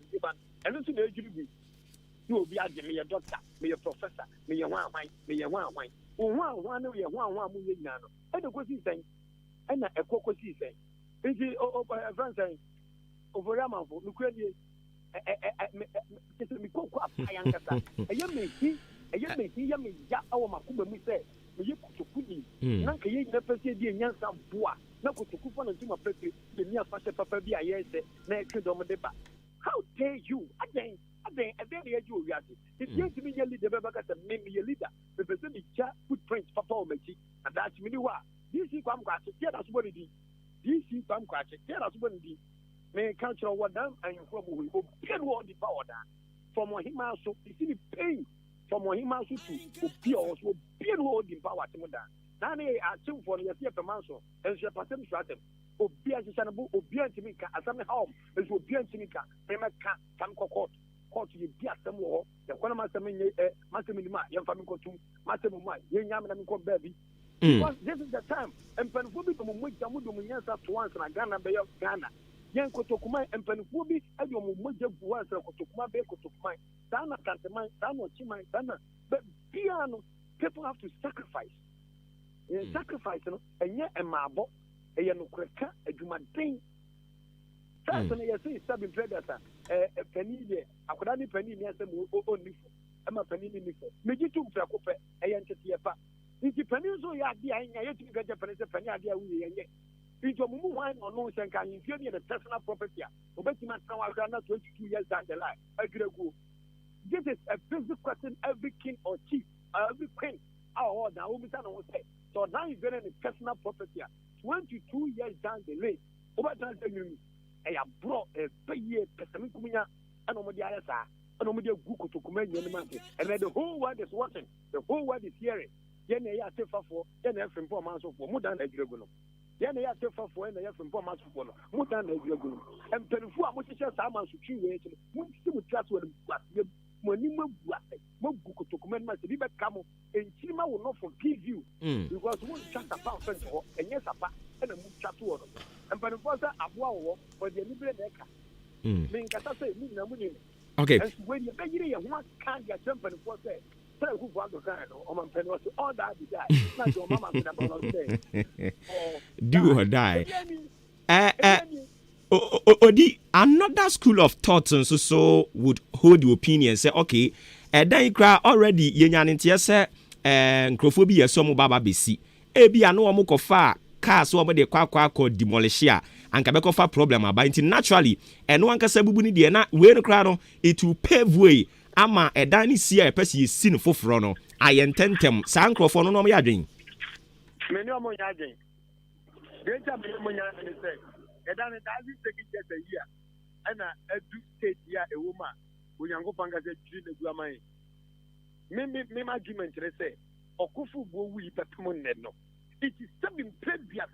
[SPEAKER 2] and listen to the you will be me a doctor, me a professor, me a one wine, me a one wine. One million nano. And the question saying, and a cocoa saying, is it over saying, over Amanfo, look at you. Me cocoa, I am a young me, ya, our Macuba, me say, you put to put in. Nanka, you never see the young some bois, no put to coupon and to my petty, the near Pasha Papa, be a yes, next to Domadeba. How dare you? Again. A very age reality. If you to be a leader, maybe a leader, the person footprints for Paul Mechi, and that's really what. This is one catch, yeah, that's what it is. This is one catch, yeah, that's what it is. May cultural what down and from who will pay what the power down. From what him also, you see the pain from what him also to be also pay what the power to down. Now, I assume for the year per month, and she pass them stratum. Obia Sanabu, Obia Timika, as I'm home, as Obia Timika, Pema Kam Court. You be at some war, the one master Minima, young family to Master Mumai, young Yaman baby. Because this is the time, and Penfobi to Mummy Tamudu after once and a Ghana Bay of Ghana. Young Kotokuma and Penfobi, and your Mumuja was a Kotokuma Bay Kotokuma, Dana Tantamai, Dana Chimai, Dana. But piano, people have to sacrifice. Sacrifice, and yet a marble, a Yanukreka, a Jumadin. Personally, I say, Sabin Predator, a penny there. I could only penny near them only for. I'm a penny in for. Maybe two Tracope, a entity apart. If the peninsula, you have to get a penny idea. If you move wine or no, and can you the personal property? But you must come out 22 years down the line. I agree. This is a basic question every king or chief, every queen, or now, will say. So now you're getting a personal property. 22 years down the lane. Over time, I brought a pay person and over the other side, and over the Google to command the market. And then the whole world is watching, the whole world is hearing. Then they are safe for, then they have from 4 months for more than a regular. Then they are safe for, and they have from 4 months for more than a regular. And Penfua, which is just someone to choose, we still trust what when you move to command my city, but come and Chima will not forgive you because one chat about and yes, and a move chat to and Penfosa, Abuo, or the Liberal
[SPEAKER 1] okay.
[SPEAKER 2] And when you pay one can't get jumping for say, who want to kind of on Penfosa, all that be die. Not your mama
[SPEAKER 1] do or die. Odi, another school of thought so would hold the opinion say okay then cry already yenyantie say nkrophobia so mo baba besi ebi anu omo kofa cars wo mo de kwa demolish a anka be kofa problem aba nti naturally eno anka sabubu ni de na we no cry no it will pave way ama edan ni sia epesi esi no foforo no ayententem sa nkrofo no no mo yadwen
[SPEAKER 2] me ni omo yadwen deja me mo yadwen say and then it doesn't take it just a year. And a do state here a woman when you go panga the dream of Guamai. Me argument, they say, Okufu will we Patamon no. It is something previous.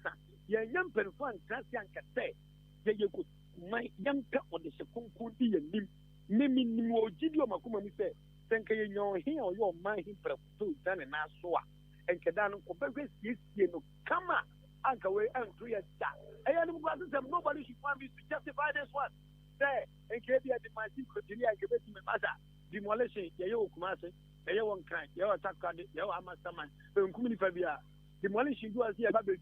[SPEAKER 2] Young Penfan, Transian Cate, you could my young cut on the Shakunkundi and Nimi Nimo Gidio Makuma say, thank you, here or your mind him for done and Nasua. And Kadano Kobe, yes, you know, come on. Away and create that. Nobody should want me to justify this one. There, and KB at the machine continue and give it to my mother. Demolition, you Kumasi, you one kind, you attack, you are masterman, community. Demolition, you are here about the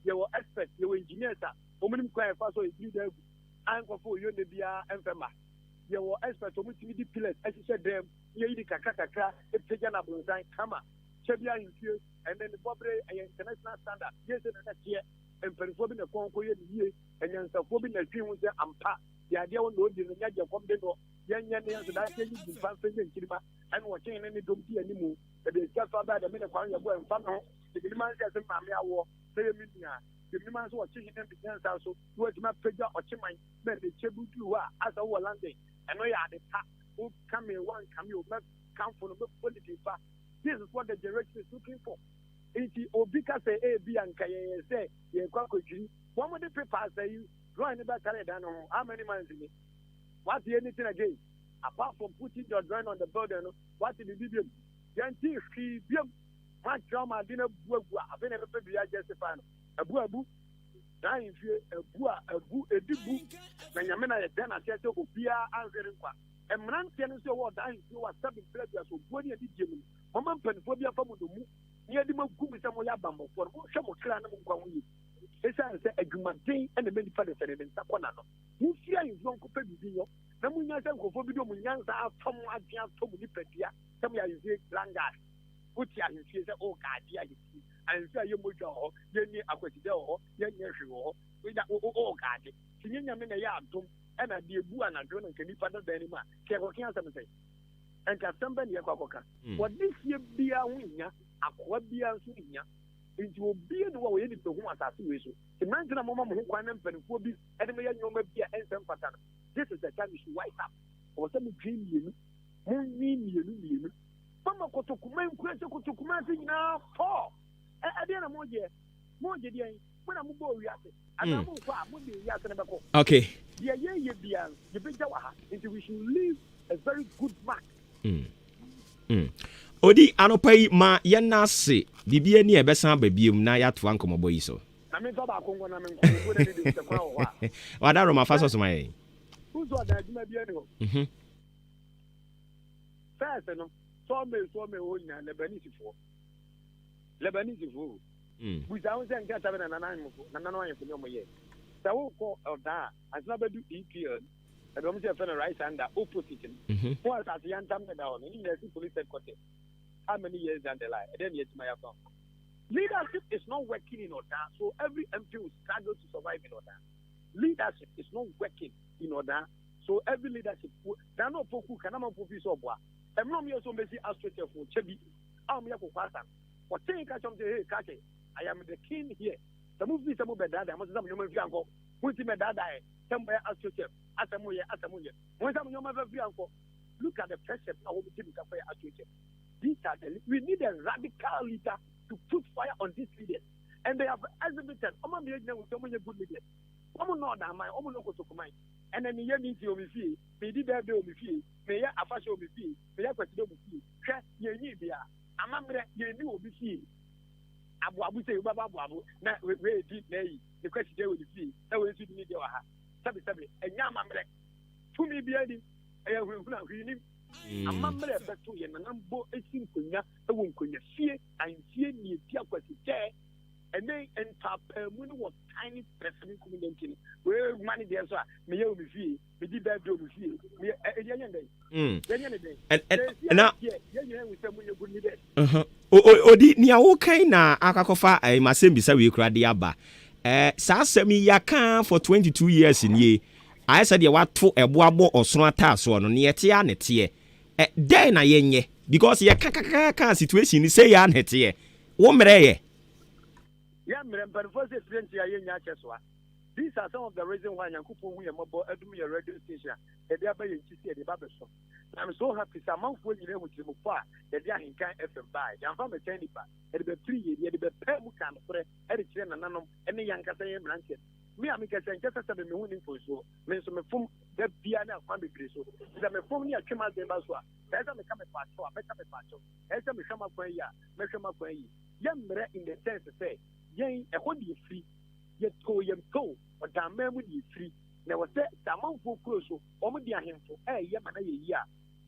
[SPEAKER 2] you were experts, you were engineers, women cry for so you there. Uncle for you, the Bia and Fema. You were experts, to the pillars, as you said them, you eat a kakaka, it's a janabun, come on. And then the Bobre and international standard. Yes, and next year, and performing a concourse year, and then supporting a dream with the Ampa. The idea of no Yaja from the young that in Fancy and Chilima, and watching any donkey anymore. But they just found out the minute for your boy and Fano, the demand as a Mamia war, say a million. The demands were changing them because also, who had my figure or Chimay, then the Chebu as our landing. And we are the top. who come in one, come from the politics. This is what the generation is looking for. If Obika say A, B, and Kaya say, one of the papers say you drawing about how many months in it? What's the anything again? Apart from putting your drawing on the burden, what did you do? Yanti, she, my drama didn't work. I've been able to be a justify. A boo, dying fear, a boo, a boo, when you mean I then I said to Ubia answering what. And man, can you say what dying to what something pleasure so good at the gym? Mama Penphobia from the moon, near the moon, good with some Yabamo for some clan of Gwawi. It's a human thing and the many fathers and Saquanano. You fear you don't compare with you. Namunya go for video Munyanza, Tom Adia, Tom Nipetia, some ya is Langas. Put ya in fear, oh God, yeah, you see. And say you mujo, Yenny Aquatido, Yenny with that oh God. Singing a minute yard, and a dear boo and a drone can be father than any man. Can work out something. And can somebody a coca. What this year be a winner, a quad be a senior. Into be the way to whom I see. Imagine a moment who can and will be enemy and no maybe and some pattern. This is the time you should wake up. Or some dream you, you. Mama Kotokuman, Kotokuman now for. I didn't know yet. More than when I'm going to
[SPEAKER 1] okay.
[SPEAKER 2] Yeah, you be until we should leave a very good mark.
[SPEAKER 1] Odi anopai ma yenase bibia ni ebesan babium na ya to ankomo boyi so.
[SPEAKER 2] Na me baba kongo na me nko na dey se kwa wa.
[SPEAKER 1] Wada Roma faso so mai.
[SPEAKER 2] Who's what that ma bia ni ho. First no, so me o nya Lebanese fo. We down say nka tabe na nanan mo na nanan wan fo mo ye. Sa wo ko oda, asna bedu EPL. I don't say a right hander opposition. Who has a young time down in the police headquarters? How many years down the line? And then yet my account. Leadership is not working in order, so every MP will struggle to survive in order. Leadership is not working in order, so every leadership there are no folk who can not profit so well. I'm not also busy aspect for Chebi. I'm here for Pastor. What thing catch on the hey, Kake? I am the king here. The movie is a movie that I must have no uncle. Who's my dad? Somewhere aspect. Asamuye. When some of your uncle look at the pressure I will be taking for aspect. These are we need a radical leader to put fire on these leaders. And they have exhibited, I'm not with so many good leaders. I'm not that my own local to mine. And then you need to be free, may did that be free, may I fashion be free, may I consider be free. You need be I'm not you knew be free. Abu say, Baba, now we did the question there will be free. That was you need your Sabi, and Yamma, to me, be adding, I will not really. Amamre beto ye na nambo esin konya ewo nkonya fie anfie ni etia kwasi je ene entapemu ni what tiny person community we money there so me ye obi fie me di bed obi fie me enye ndey and
[SPEAKER 1] now
[SPEAKER 2] ye we say mu ye good leaders
[SPEAKER 1] odi ni awo kan na akakofa masembisa we kura de aba saa asemi yaka for 22 years ni I said you want to eboabo osoro ataso no ne yete ya nete den na yenye because ye kaka situation ni say ya nete wo mreye
[SPEAKER 2] ya mre first experience ya yenya cheswa. These are some of the reasons why Yankupo we mobo edum your radio station e dey aba yen chisi e dey ba beso. I'm so happy samanfo nyire wo chimo fa e dey ahinkan FM by yamfa me tani ba e dey be free e dey be pay mu kan fre e dey kire nananom ene yankasa ye mranche. Me am kese nkese se me huni fo so me so me fom da bia na kwa bebre so da me fom ni atwema de ba so a da me ka me pa so a beka me pa so e se me hwama kwan yi a me hwama kwan yi ye mre in the sense say yen e ho di free ye to yem to o da memu di free na wo se samanfo kuro so o mo di ahemfo ye mana ye yi a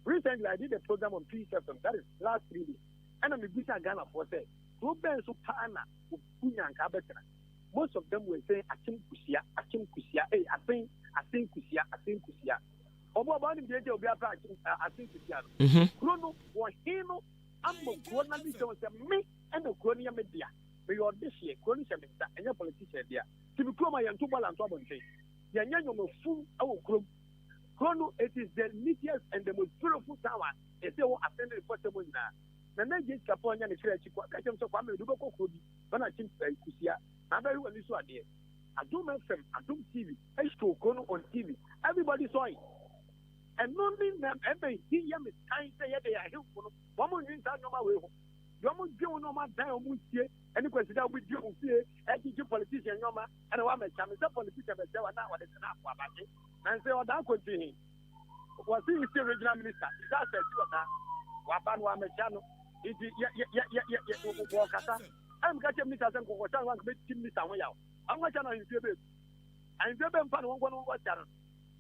[SPEAKER 2] recently I did a program on PSFM that is last 3 days and I'm bisa Ghana for say go ben so pa na kunya nka betra. Most of them were saying, Asim Kusia, hey, I think Kusia. Obuoba ni mjeje obi apa Asim Kusia. Krono, wahino, ambo, krona ni se me, ene kroni ya media. Me your this year, kroni se mesta, enya politician dia. Tibi kroma ya ntuba la ntuba bonche. Ya nyanyo no fu, awo krom. Krono, it is the neatest and the most beautiful tower. They say, oh, attended the first time na. Na neje kaponya ni kire chikwa, kache mso kwa me, duko kokobi, bana chim Kusia. Everyone is there. Adum FM, Adum TV, H2 Kono on TV. Everybody saw it. and no mean them ever he yam is kind say they are him for one more inside no way. You almost do no matter how much here, and you consider with you here, and you politician, Yoma, and a woman, some politician, but there were now what is enough for Maakye. And say, oh, that continue. Was he still regional minister? That's a two of that. Waban Wamachano. It is, I'm catching me as a Kokotan, one big team, Mr. Wayao. I'm not going to do it. I'm very fun one what channel.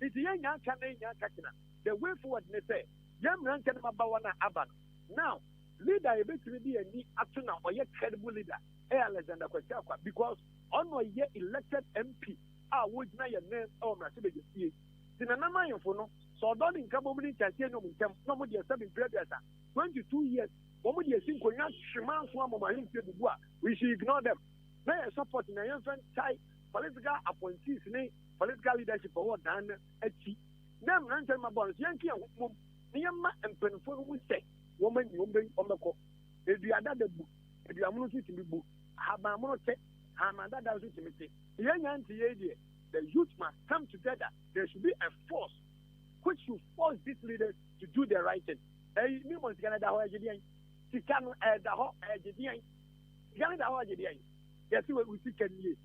[SPEAKER 2] It's young Kakina. The way forward, they say, young man can about one Aban. Now, leader eventually a need action or yet credible leader, Alexander Kwesiakwa, because on a year elected MP, I would know your name or my city. In a number of so don't in Cabomini Casino, nobody has been previous 22 years. Nobody has seen Koyan Shiman Swam of my Bois. We should ignore them. They are supporting a young type political appointees, political leadership for what done at cheap. Them rental my bonds, Yankee and Penford would say. Woman, you bring on the court. If you are that book, if you are not to be book, have my mono check, I'm that does it to me. Young anti idea, the youth must come together. There should be a force which should force these leaders to do the right thing. You must get a Hawaiian. She can add the Hawaiian. Canada Hawaiian. Yes, we see can use.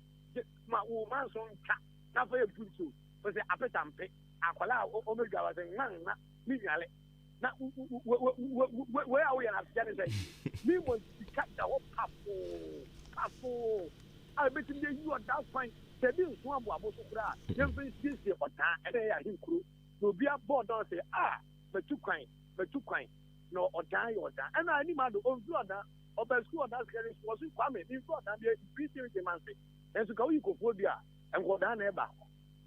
[SPEAKER 2] My woman's own cat, not for a good too. But the appetite, Aquala, Omega was a man, not me. Now, where are we in Afghanistan? We want to catch the whole powerful. I bet you are that fine. The bill is one about Sopra. Young face this year, but and they are him crew. No be a board on say, but too kind. No, or die. And I need my own brother or by school that's getting was coming. In front and the increasing demand. And so go you go for there and go down ever.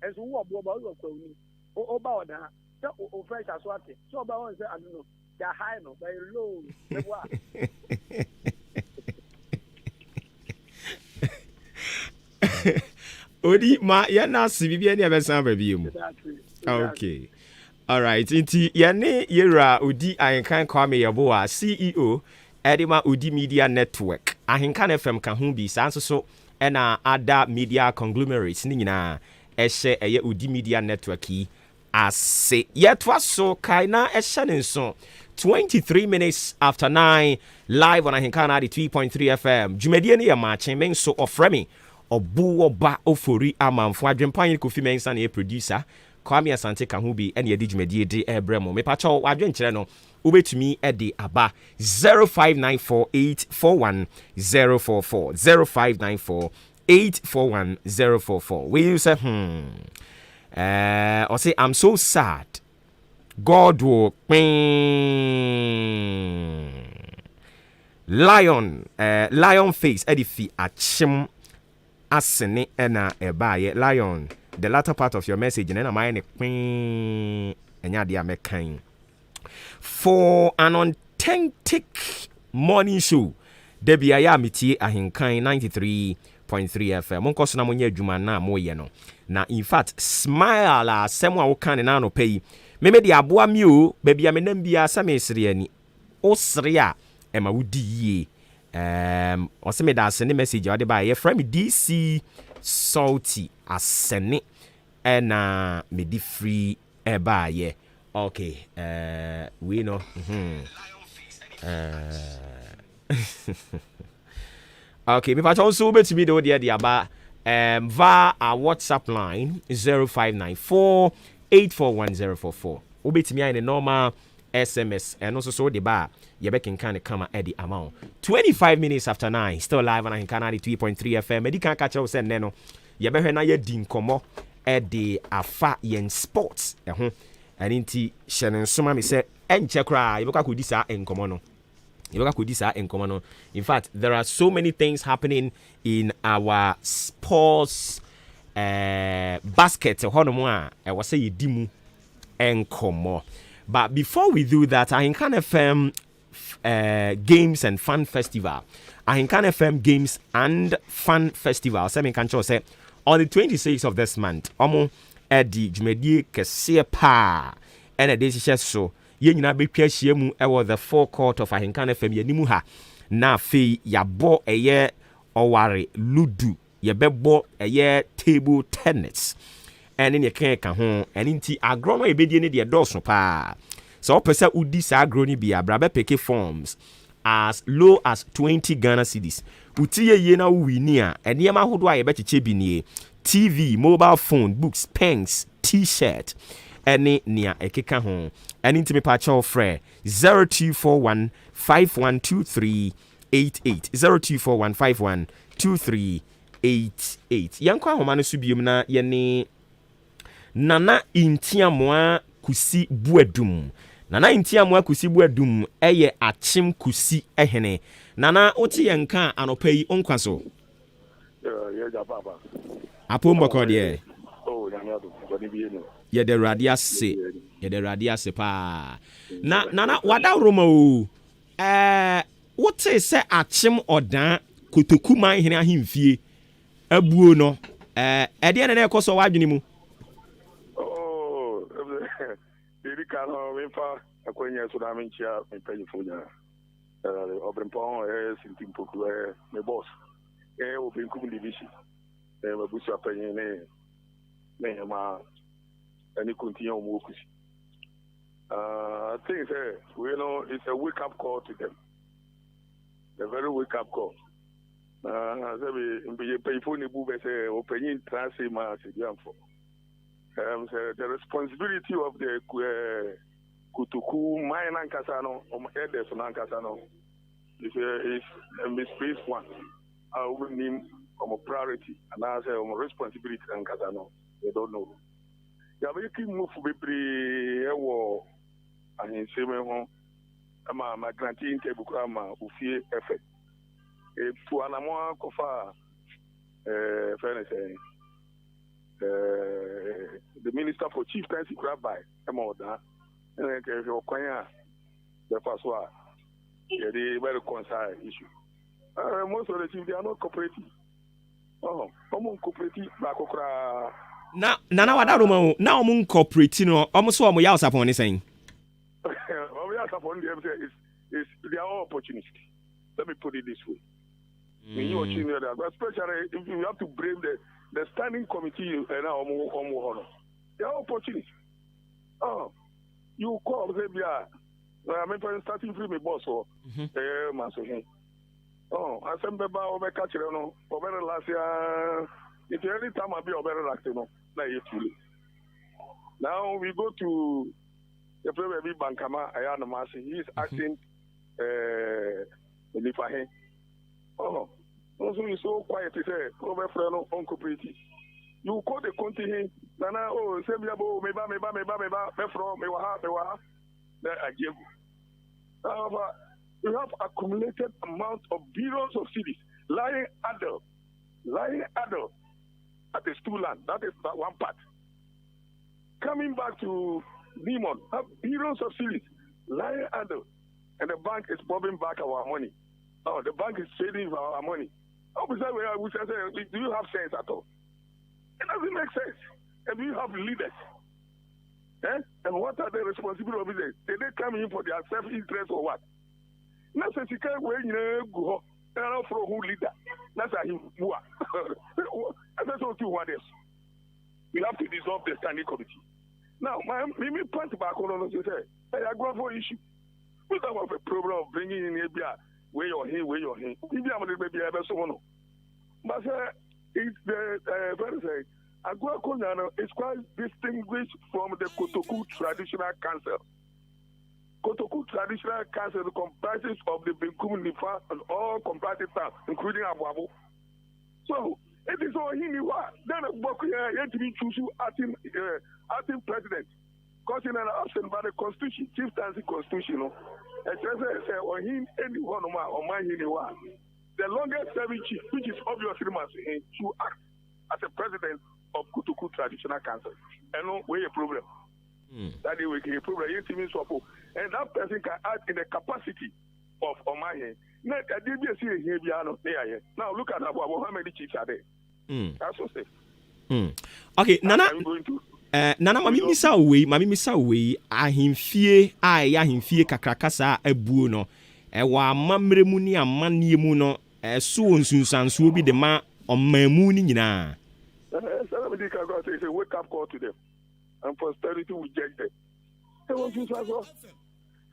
[SPEAKER 2] And so what about me? Oh, about that. So fresh as what? So about one say I don't know. They're high no, they're low.
[SPEAKER 1] Odi ma ya na sibibi ani abesan ba bi mu. Okay. All right. Inti yane yera Odi Ahenkan Kwame Yeboah CEO Edima Odi Media Network. Ahenkan FM ka ho bi sanso so na other media conglomerates ni nyina ehye eye Odi Media Network yi ase. Yetwa so kaina ehye ne nso 23 minutes after 9 live on Ahenkan 3.3 FM. Jumedie ne ya Maakye men so ofremi Obuoba Ofori Amanfo adwempan Kofi Mensa na producer Kwame Asante ka ho bi ene yedi dwumadie de ebremo me pacho adwenkyere no ubetumi ede aba 0594841044 0594841044 we you say or say I'm so sad God will lion face edifi achim asene ena ebaye lion the latter part of your message and my enya dia mekan for an authentic morning show debia ya metie Ahenkan 93.3 FM monko so na monye adwuma na moye no na in fact smile asem a wo kan na no pay me de aboa mi o ba bia me nam bia sa me sere ani o sere a e ma wudi yie o se me da send message o de ba ye from DC salty asene na me di free eba ye okay we know okay me patch also bet me do the aba via our WhatsApp line 0594841044 obetimi in the normal SMS and also so the bar you be can come at the amount 25 minutes after 9 still live on Ahenkan 3.3 FM edi kan catch us and no you be na ye din komo at the afa yen sports and inti shenen soma me say enche kra you be ka sa enkomo no in fact there are so many things happening in our sports basket honomo a e was say yedimu enkomo. But before we do that, Ahenkan FM Games and Fun Festival. Ahenkan FM Games and Fun Festival. Semi Kancho say on the 26th of this month. Omo edi jumedie kese pa. And a decision so ye nyina be twahia mu e the forecourt of Ahenkan FM yanimu ha. Na fe yabo eye oware ludu. Ye bebo eye table tennis. ɛne ne ka ho ɛne nti agro no ebedie ne de dɔso pa so opesa udi sa agro ni bia bra be pick forms as low as 20 Ghana cedis uti ye na wini a ene ma hodo a ye becheche bi nie TV, mobile phone, books, pens, t-shirt ene nia ekeka ho ene nti me pa cha ofre 0241 512388 0241 512388 yankwa homa no so biom na ye ne Nana Intiamoa Kusi Buedum. Nana Intiamoa Kusi Buedum eye achim kusi ehene. Nana oti yanka anopai onkwaso.
[SPEAKER 3] Yeah, papa.
[SPEAKER 1] Apomba kodie.
[SPEAKER 3] Oh, nyanyado. Bani bieno.
[SPEAKER 1] Ye de radiase. Ye de radiase pa. Nana wada roma o. Wote se achim odan kotoku man hene ahimfie. Abuo no. Ede na ekoso wadwene mu.
[SPEAKER 3] Kano mefa akwenya so na menchia mepanyi funya obrempon sintimpoku me boss obenkum division mabusu apanyi ne ma any continue on okusi things we know it's a wake up call to them, a very wake up call. Say pay for ni bu say opanyi transi ma se diamfo. The responsibility of the Kutuku mine and Casano, Edes and Casano, is a misplaced one. I will name a priority and I say a responsibility and Casano. They don't know. You have a move to be pre war and in same home. My grantee in Tebukrama, who fear effect. If to an amount of fairness. The Minister for Chieftaincy Rabbi, Emoda, and if you're quiet, the first one, yeah, they very concerned issue. Most of the chiefs, they are not cooperative. Oh, I'm cooperative, Bakokra.
[SPEAKER 1] Nana Wadaruma, now I'm cooperative, almost what my house upon is saying.
[SPEAKER 3] What we are upon them is they are all opportunists. Let me put it this way. When you are watching that, but especially if you have to blame the standing committee and now they are opportunities. Oh, you call Zebia. I'm starting from my boss or Maso. Oh, I send the bar over Catcherano over last year. If any time I'll be over Lactino, like you. Now we go to the Premier Bankama Ayana Masi. He is acting Nifahe. Oh. Also, you so quiet to say, over friend on cooperative. You call the country, Nana, oh, Sebiabo, meba, from Mewaha, that I give. However, you have accumulated amount of billions of cities lying idle at the stool land. That is that one part. Coming back to Demon, have billions of cities lying idle, and the bank is bobbing back our money. Oh, the bank is trading for our money. We say, do you have sense at all? It doesn't make sense. And do you have leaders? And what are the responsibilities of leaders? Did they come in for their self-interest or what? That's a secret way you go. And I for who leader. That's a him. That's all two what else. We have to dissolve the standing committee. Now, my point back on what you say. I go for issue. We don't have a problem of bringing in ABI. Where you're here. Maybe I'm a little bit better so no. But it's the very say Agua Konyano is quite distinguished from the Kotoku Traditional Council. Kotoku Traditional Council comprises of the Benkum Nifa and all comparative towns, including Abuabo. So it is all he knew. Then a book here yet to be chosen acting president. Because in an option by the Constitution, Chieftaincy Constitution, it says on him anyone on my the longest serving chief, which is obviously must to act as a president of Kutuku Traditional Council. And we a problem. That they will a problem. And that person can act in the capacity of Omahe. Now look at how many chiefs are there. That's so safe.
[SPEAKER 1] Okay, Nana. Nana mami misa we ahimfie ahimfie kakrakasa abuo no wa mamre mu ni amanie mu no so nsunsanso bi de ma omamu ni nyina
[SPEAKER 3] the
[SPEAKER 4] can go say, wake up call to them. And posterity will judge them. They want you to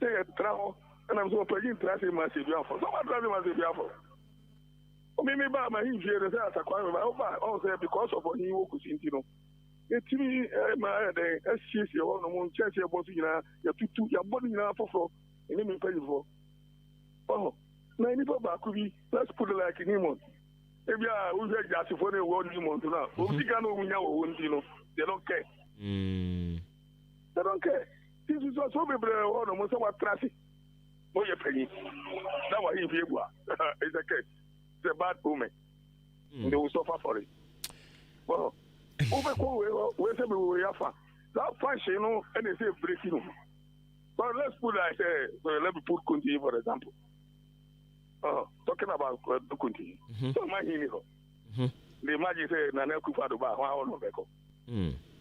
[SPEAKER 4] say a travel, and I'm so paying tracing massive for. Someone driving massive for. Maybe by my here, as a crime, also because of what he was in, you know. It's me, my SCC, your own church, your body, your body now for, and let me pay for. Oh, 94 back could be, let's put it like in him. If you are just for the world, you want to know. They don't care. They don't care. This is also almost what traffic. Oh, you're paying. That's why if you are. It's a case. It's a bad woman. They will suffer for it. Well, where's we have that function, you know, and they say breaking. But let's put like, let me put continue for example. Talking about continue. So my hero. The imagine say, Nana Kufa do ba, how no beko.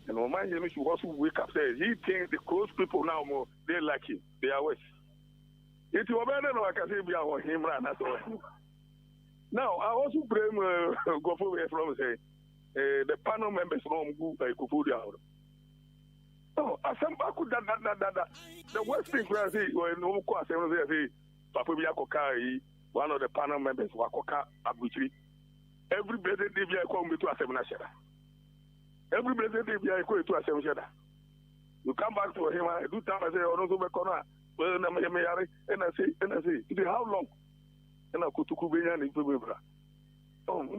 [SPEAKER 4] And my mind should also wake up, say, he thinks the close people now more, they like him, they are worse. It will be better, I can say, be our him, and that's all. Now, I also blame go forward from say, the panel members from Kufudia. Oh, I said, I could that. The worst thing I say, when no course, I say, Papa Biakokai, one of the panel members, Wakoka, Abuchi. Every blessed day, I come to a seminar. Every blessed day, I go to a seminar. You come back to him, I do time, I say, oh, no, corner. Well, and I say, how long? And I could to Kubia and Ibra. Oh, I'm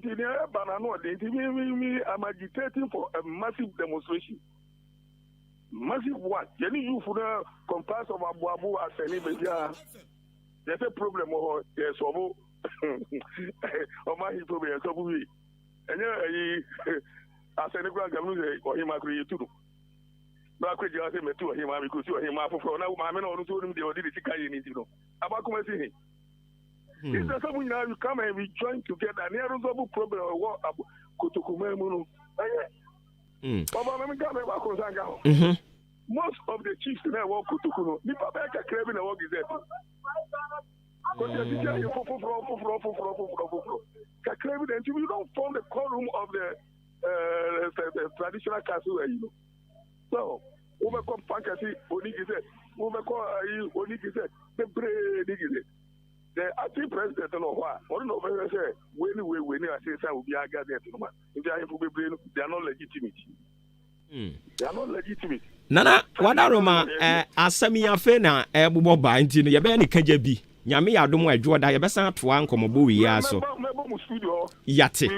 [SPEAKER 4] agitating for a massive demonstration. Massive one. You for the compass of Abu as any media. There's a problem or there's some or my problem and so we. And as any grand or him agree too. But I could just say to him because you are him for now. My men or told him they already think I need to know. About come and see him. It's the same now you come and we join together and there is a problem or what Kutukumemuno. Most of the chiefs now walk Kutukuno. Nipa Beka Krebin and work is there. You don't form the quorum of the traditional castle. So, overcome fantasy, Onigizet, overcome Onigizet, the bread. The acting president of what? One of them say, when I say, I will be a guardian to man. If they are not legitimate. They are not legitimate.
[SPEAKER 1] Nana, what are Roma, Asamia Fena, Obuoba, into the Yabani Kajabi. Yami Adum, I draw the best out to Uncle Mobu, yeah, so. Yati.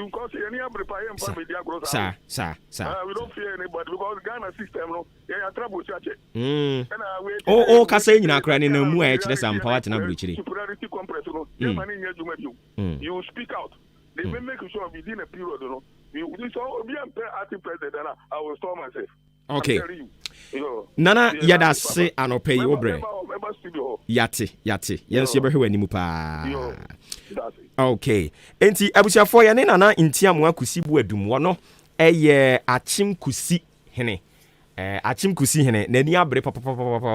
[SPEAKER 1] Sir.
[SPEAKER 4] We don't fear anybody because Ghana system, they are trouble church.
[SPEAKER 1] Oh, Cassin, in Accra, in a more some part in Abuchi.
[SPEAKER 4] Superiority complex, you speak out. They may make sure within a period, you saw be a acting president, and I will store myself.
[SPEAKER 1] Okay. Nana yada se anope yo bre. Yate. Yes you be hwe ni mu pa. Okay. Enti abusiafo ya ne nana ntiamu akusi bu adum wo no eye achim kusi hene. Achim kusi hene nani abre papa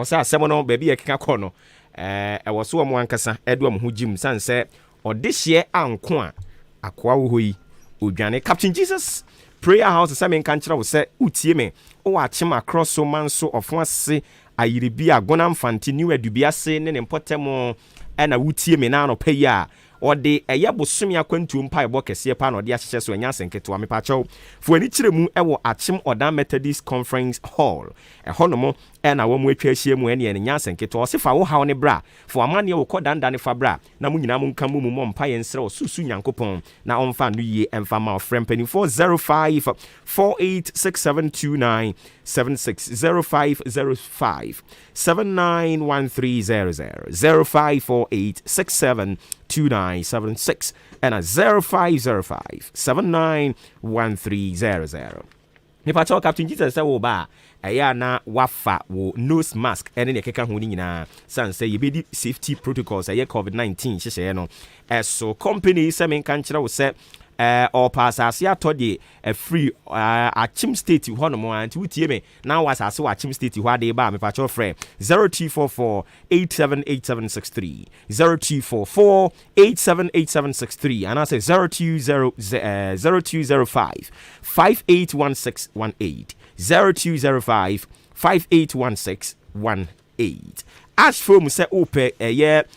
[SPEAKER 1] sa asem no ba bi ye keka kɔ no. Ewo so mo ankasa edo am ho jim sanse odehye anko a akoa wo hoyi odwane Captain Jesus Prayer House say men kan kira wo say utie me o achim across so man so ofo ase ayiribi agona mfanti ni wadubia se ne mpotemo na utie me na no pay a ode eye bosome akwantu mpa ebo kese pa na ode ahyehye so anya senketo amepa chaw fu ani kiremu ewo achim Odan Methodist Conference Hall honomo na wo mu atwa ahie mu ene nya senketo o se fa wo haw ne bra fu amane wo kodanda ne fa bra na mu nyina mu nka mu mo mpa ye nsere o susu nyankopon na onfa no yie emfa ma frem pani 405 486729 760505 791300 0548672976 and a 0505 791300. Nipa talk Captain Jesus say wo ba eya na wafa wo nose mask ene ne keka ho ni nyina san say ye be safety protocols eye COVID-19 hyehye no eso company say men kan kire wo say or pass Asia Toddy a free Achim State Honomo and 2 TM. Now was as Achim State who had a bar, me patch frame 0244 878763 0244 878763 and I say 0205 581618 0205 581618. Ash foam say ope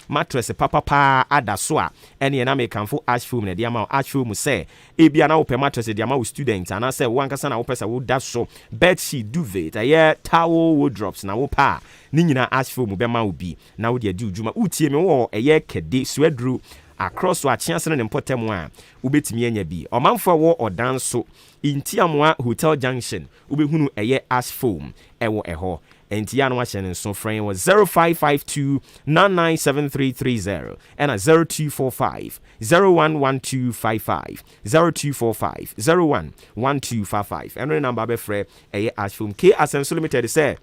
[SPEAKER 1] mattress papa adaswa ene na me kanfo ash foam na dia ma ash foam say e bia na ope mattress dia ma student and I say one kasa na ope say wo da so bed sheet duvet towel wardrobes na wo pa ni nyina ash foam be ma obi na wo de adi ujuma utie me wo kede swedru across wa chance ne mpotem a ubetimi anya bi omanfo wo odan so intiamwa hotel junction ubehunu ash foam ewo eho Entiano Washen so frame was 0552 997330 and a 0245 011255 0245 011255 and the number be free ash foam K Asenso Limited say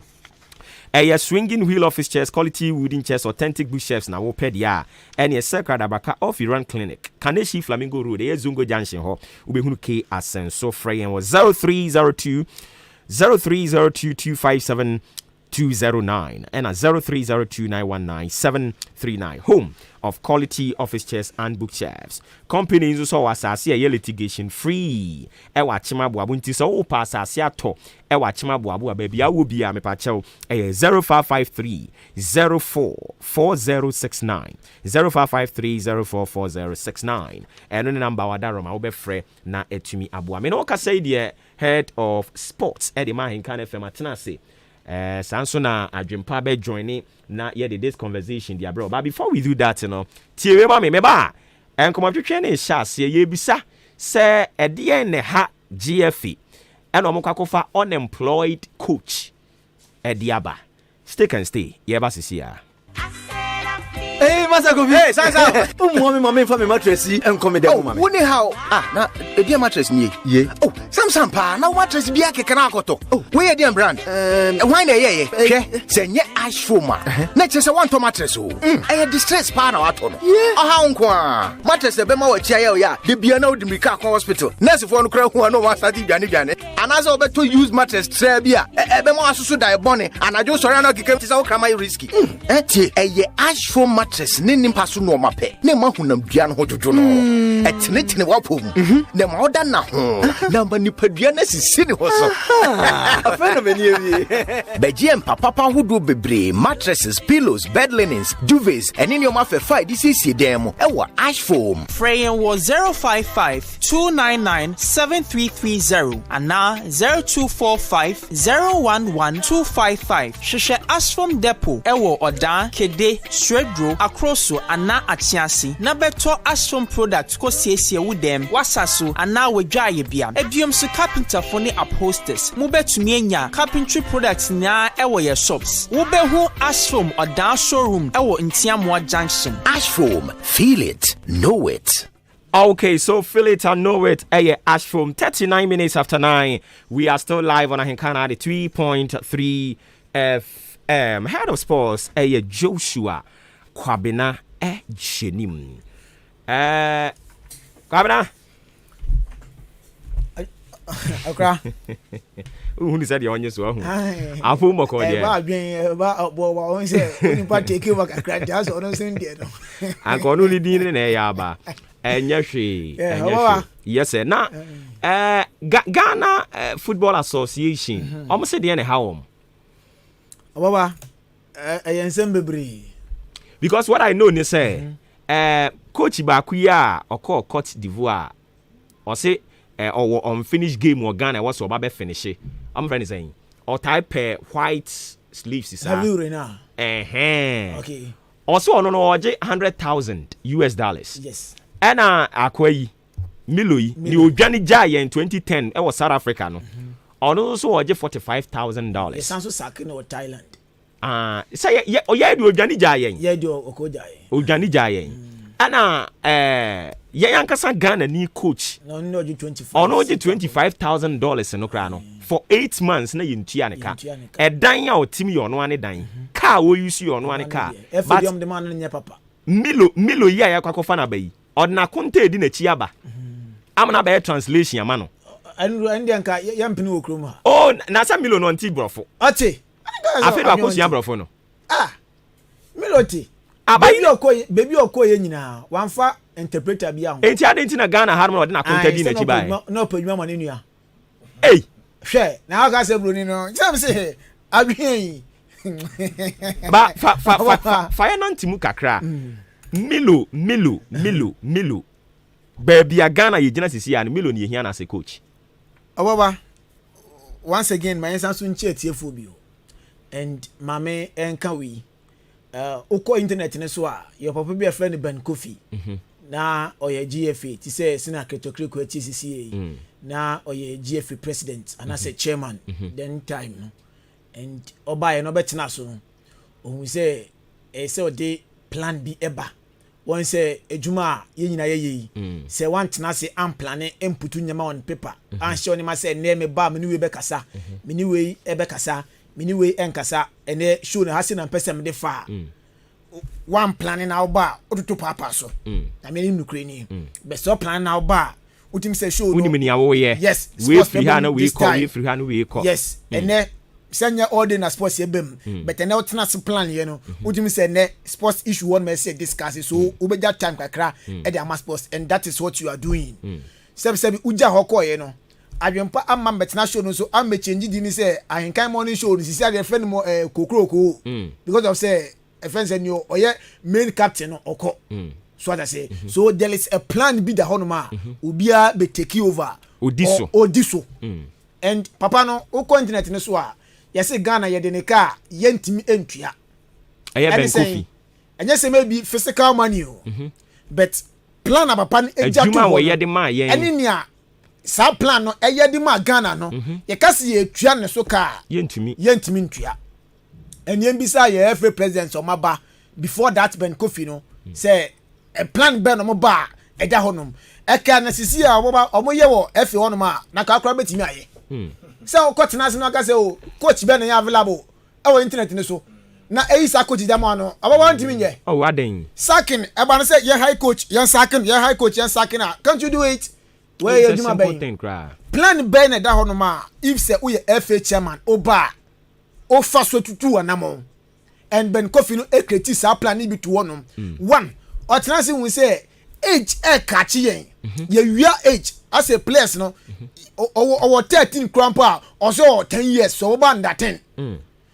[SPEAKER 1] a swinging wheel office chairs, quality wooden chairs, authentic bookshelves na wopedia and a circle dabaka off Iran clinic Kaneshi Flamingo Road Zungo Junction ho ubehunu K Asenso frame was 0302 0302257 209 and a 0302919739 home of quality office chairs and bookshelves. Companies also was a litigation free. Ewa chima buabu nti so pass ato. Ewa chima buabu baby I will be a mepacho 0553 044069 0553 044069 and the number wadaroma obe free na etumi abu. Me no ka say the head of sports Eddie Mahin kan FM atenase. Sansona adwempa be joining na yeah this conversation dia bro. But before we do that, tie ba me ba enkomo twetwe ne hyase ye bisa se ede ne ha GFA and omokakofa unemployed coach ediaba stay can stay ye ba sisia.
[SPEAKER 5] Hey, Masago, hey, Sansa. Mommy for me mattress and come down. Oh, wouldn't how? Ah, a dear mattress me. Ye. Oh, some pa, now mattress be a canacoto. Oh, where dear brand? Why, yeah, say, yeah, ash foma. Next is a one to mattress. I had distress partner at home. Yeah, a hound qua. Mattress the Bemo chair, ya, the Biano de Mika Hospital. Nurse for crowd who are no one study Janet. And as over to use mattress, Trebia, a Bemo so die bonnet, and I just surround came to so come risky. A ash foam mattress nin pasu no mape ne mahunam duan ho jojo no etnetene wapom ne ma oda na ho na ba nipadua na sisi ne ho so afena meni ewie begiem papa hodo bebre mattresses, pillows, bed linens, duvets and in your mafe fight this is demo ewa ash foam
[SPEAKER 6] frame was 055 299 7330 and now 0245 011 255 sheshe ash foam depot ewo oda kede swedro akroso ana achiasi na beto ashfom product ko siesie wo dem wasaso ana wadwaye bia eduom so carpenter for ne upholsters mu betumi anya carpentry products na ewo ye shops wo behu ashfom odan showroom ewo ntiamwa junction.
[SPEAKER 5] Ashfom, feel it, know it.
[SPEAKER 1] Okay, so feel it and know it. Ash foam 39 minutes after 9. We are still live on Ahinkana the 3.3 FM. Head of sports, Joshua Kwabena Jenim. Kwabena.
[SPEAKER 7] Okra.
[SPEAKER 1] Who said you're on your swan? I feel more cordial.
[SPEAKER 7] About say, you take you back a crack just or no same dear.
[SPEAKER 1] I'm going to lead in a yaba. And yes, sir. Now, Ghana Football Association. Almost said the end how.
[SPEAKER 7] Baba, I ensemble.
[SPEAKER 1] Because what I know is say, Coach Bakuya or call Cote d'Ivoire or say or unfinished game or Ghana was so Babe finish it. I'm friend saying or type white sleeves is
[SPEAKER 7] have you now?
[SPEAKER 1] Okay. Also on 100,000 US dollars.
[SPEAKER 7] Yes.
[SPEAKER 1] And Akwai Miloi ni Ojani Jaya in 2010 it was South Africa no. Also $45,000.
[SPEAKER 7] It sounds so sacking or Thailand.
[SPEAKER 1] Say yeah Ojani Jaya.
[SPEAKER 7] Yeah do Okojaye.
[SPEAKER 1] Ojani Jaya. And Yankasa Ghana ni coach.
[SPEAKER 7] No
[SPEAKER 1] $25,000 no krano for 8 months na yintianeka. E dan ya otimi yo no ane dan. Car wo use yo no ane car.
[SPEAKER 7] But the man nya papa.
[SPEAKER 1] Milo ya kwakofa na bayi. Odna konte edi na chi aba. amana be translation ama no
[SPEAKER 7] and yanka yampini okroma
[SPEAKER 1] oh na sa Milo no nti brofo
[SPEAKER 7] ate
[SPEAKER 1] afi do akosia brofo no
[SPEAKER 7] Miloti baby okoye nyina wanfa interpreter bia ho
[SPEAKER 1] enti ade nti na Ghana harmo no de na kontadi na chi bae
[SPEAKER 7] no padwuma ma nenu ya
[SPEAKER 1] hwe
[SPEAKER 7] na aka se broni no jam se adwen
[SPEAKER 1] ba fa ya no ntimu kakra Milo baby a Ghana ye gina sisi ya Milo ni ehia na se coach
[SPEAKER 7] Obuoba once again my answer so nche tiefo bi o and mame enka we uko internet ne so a your papa be a friend Ben Kofi na oye GFA ti say sina ketokre ko TCCA na oye GFA president and as a chairman then time no and oba ye no betina so no ohun say say ode plan bi eba won say ejuma ye nyina ye yi say wan tena say am plan input nyama on paper an show ni ma say na me ba me ni we be kasa me ni we e be kasa me ni we enkasa ene show na hase na pese me de fa one plan na oba otutu papa so na me ni nukre ni be so plan na oba utim say show
[SPEAKER 1] no uni me ye
[SPEAKER 7] yes
[SPEAKER 1] we free ha na we call
[SPEAKER 7] yes ene senya order sports ebem but ene otena se plan ye no utim say ne sports issue one me say discuss so ubeja time kakra e dey ama sports and that is what you are doing sebi uja hoko ye no adwempa amma betena show no so am change di ni say ahinkan morning show no sisi ade friend mo kokroko because of say a friend say no oye main captain no oko so that say so there is a plan be the honoma obia be take over odiso and papa no uko internet no so a yes Ghana ye de ne ka yentimi entua
[SPEAKER 1] aye Ben Kofi
[SPEAKER 7] enye say maybe physical money but plan papa no
[SPEAKER 1] ejuma wo ye de ma ye
[SPEAKER 7] eni nia sa plan no eye de ma Ghana no ye ka se ye tua ne so ka
[SPEAKER 1] yentimi
[SPEAKER 7] ntua eni mbisa ye FA president o maba before that Ben Kofi no say a plan ben no ba eja honom e ka na sisi a omo ye wo FA honom a na ka akra betimi aye so coach na no aka say o coach ben ya available e internet ni so na sa coach jama no aba wan timi nye
[SPEAKER 1] waden
[SPEAKER 7] sacking e ba no say ye high coach yan sacking can't you do it where you do my ben plan ben da hono ma if say we FA chairman oba o fa so tutu anamo and Ben Kofi no ekreti sa plan ni bi to wonom one o tena say we say age e catch yen ye wia age as a players no or 13 crampa or so 10 years so over under 10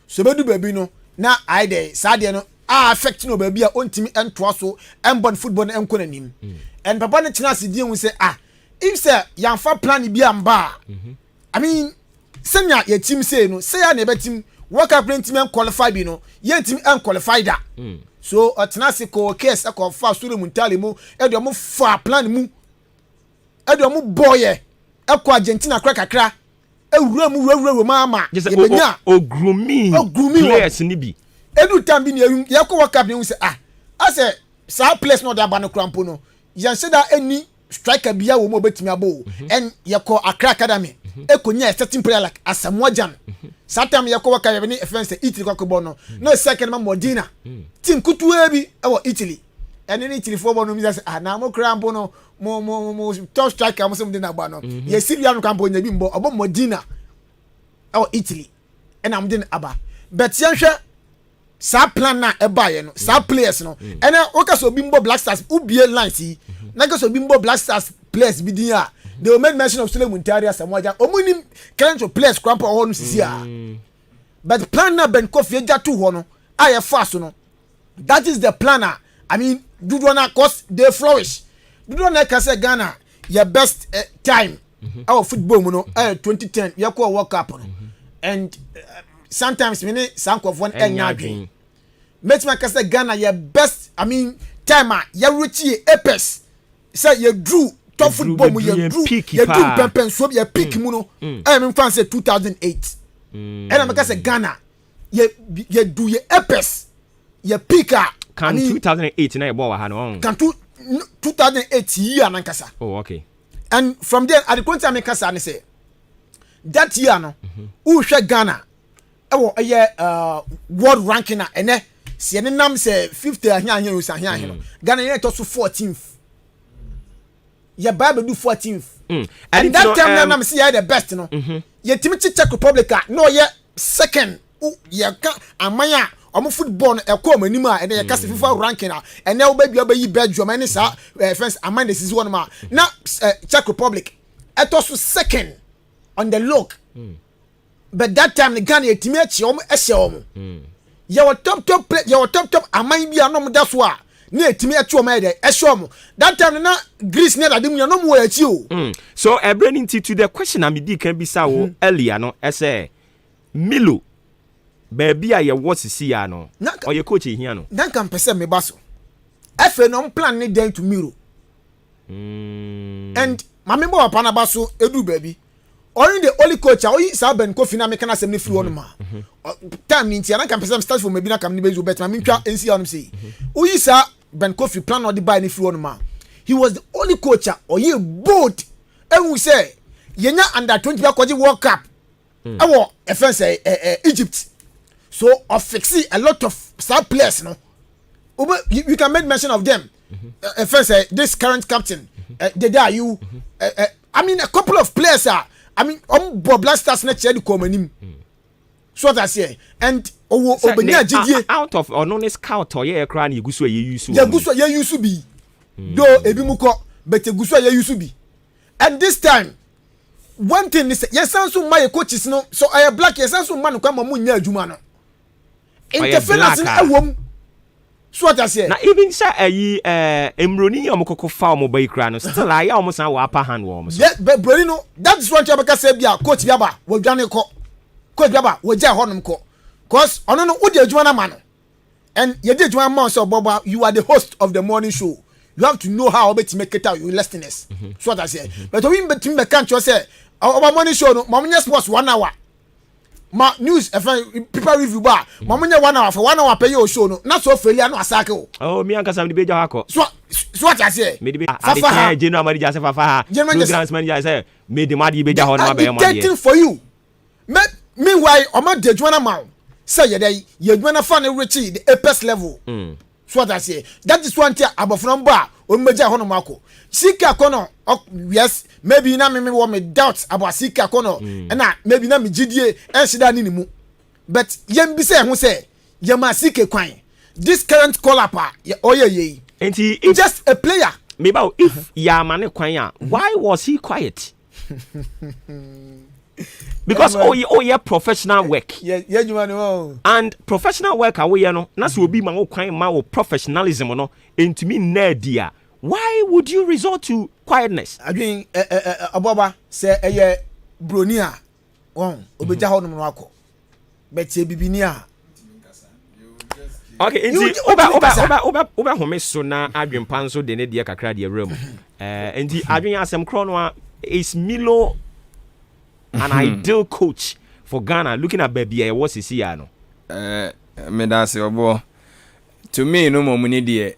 [SPEAKER 7] so bedu baby no na I dey sad no affect no baby a ontimi entwa so embon football na enko nanim and papa ne tena sidie we say if say yamfa plan bi amba I mean senya ye team say no say ya na be team work up team qualify bi no ye team unqualified da so tena se ko case e ko fa suru muntale mu e do mo fa plan mu e do mo boye ekwa Argentina kra kakra ewura mu mama
[SPEAKER 1] ye benya ogrumi players ni bi
[SPEAKER 7] edu tambi ni ye ko work up ni say ase sa place no da ba no krampo no yan se da any striker bia wo mo betimi abo and ye ko Accra Academy ekonya certain player like Asamoah Gyan satam ye ko work up ni offense Italy ko bo no no second ma Modena team kutuwe bi e wo Italy and in Italy for no mi say na mo krampo no mo top striker mo some dey na gba no ye Syria no kampo nya bi mbo obo Modena oh Italy and am din aba but yanhwe sa plan na e ba ye no sa players no and o ka so bi mbo Black Stars ubie lines yi na ka so bi mbo Black Stars players bi din a they made mention of Suleiman Taria Samoja omunim current players cramp ho no sisi a but plan na Ben Kofi eja to ho no aye fast no that is the planner. I mean do na cause they flourish do na ka say Ghana your best time our football mu no 2010 we call World Cup no and sometimes we need some of one anyadwen make me ka say Ghana your best I mean time ya reach apex say you drew top football mu you drew pempen so ya peak mu no I mean fan say 2008 and I make say Ghana you do your apex your peak
[SPEAKER 1] can 2008 na e bo wa ha no
[SPEAKER 7] can 2008 year nankasa
[SPEAKER 1] oh okay
[SPEAKER 7] and from there at the point I make kasa ne say that year no who hwe Ghana e wo world ranking na ene se ne nam say 50 ahia no Ghana ye to so 14th ye Bible do 14th.
[SPEAKER 1] And
[SPEAKER 7] that time na see the best no. Ye timi Czech Republic no ye second. Ye ka amanya omo football no e ko manima and ye ka FIFA ranking and now baby obayi Belgium any sa first among the season one ma. Na Czech Republic etos second on the look. But that time the Ghana timi achi omo ehye omo. Your top among be anom that's why. Ne timi achi omo e ehye omo. That time na Greece ne da dem no mo achi o.
[SPEAKER 1] So bringing to the question Amidi can be saw earlier no say Milo baby a ye what see ya no or your coach here no
[SPEAKER 7] dan kan pese me baso efe no plan ne den to Miro and mame bo papa na baso edu baby only the only coach oyi sa Ben Kofi na me kana sem ne free one ma time ni ntia dan kan pese start for me bi na kam ne bezu bet ma me twa ensi on say oyi sa Ben Kofi plan no the buy ne free one ma he was the only coach oyi bold and we say yenya under 20 bi World Cup our offense Egypt. So of fixing a lot of star players, no. You can make mention of them. Offense this current captain, you. I mean a couple of players are. I mean Bob Blasters next year to come in. So that's here. And
[SPEAKER 1] out of or non scout or yeah crying you go so you use.
[SPEAKER 7] Yeah, go so you used to be. Though ebimuko, but you go so you used to be. And this time. One thing is yes so my coaches no so I black yes so man ko ma munya adwuma no interference na awom so what I say
[SPEAKER 1] na even say emroni omokoko fa omobai kra no still I almost san wa upper hand wo so
[SPEAKER 7] but broni no that is what you say bia coach biaba wo dwane ko coach biaba wo ja honum ko cause ono no wo di adwuma na ma no and ye di adwuma ma so boba you are the host of the morning show. You have to know how to make it out your listeners. So what I say. But we between the country say our morning show no mama sports 1 hour. Ma news people review bar. Mama 1 hour for 1 hour pay your show no. Not so failure no asake.
[SPEAKER 1] Oh me anka sam di beja hako.
[SPEAKER 7] So what I say.
[SPEAKER 1] Me di be I general manager say fafa. Programs manager say me di madi beja ho na be
[SPEAKER 7] madi. Getting for you. Meanwhile oma de dwana ma. Say ye dwana fan reach the apex level. So what I say. That is one thing about from bar or major honomako. Sika kono, yes, maybe na me want me doubts about Sika kono, and na maybe na me GDA and Sida Nimu. But yem be say who say, Yama Sika Quine. This current call up, ye.
[SPEAKER 1] And he
[SPEAKER 7] just a player.
[SPEAKER 1] Maybe if Yamane Quine, why was he quiet? Because yeah professional work.
[SPEAKER 7] Yeah, you know.
[SPEAKER 1] And professional work away no. That's will be my kind my professionalism no. Into me nerdia. Why would you resort to quietness?
[SPEAKER 7] I mean, Obuoba say bronia. Obeja ho no akọ. But ye bibinia.
[SPEAKER 1] Okay, inti oba home so na adwempa so de ne de kakra de awram. Inti adwen asem kro no is Milo an ideal coach for Ghana looking at baby what is here no
[SPEAKER 8] me da say obo to me no momuni de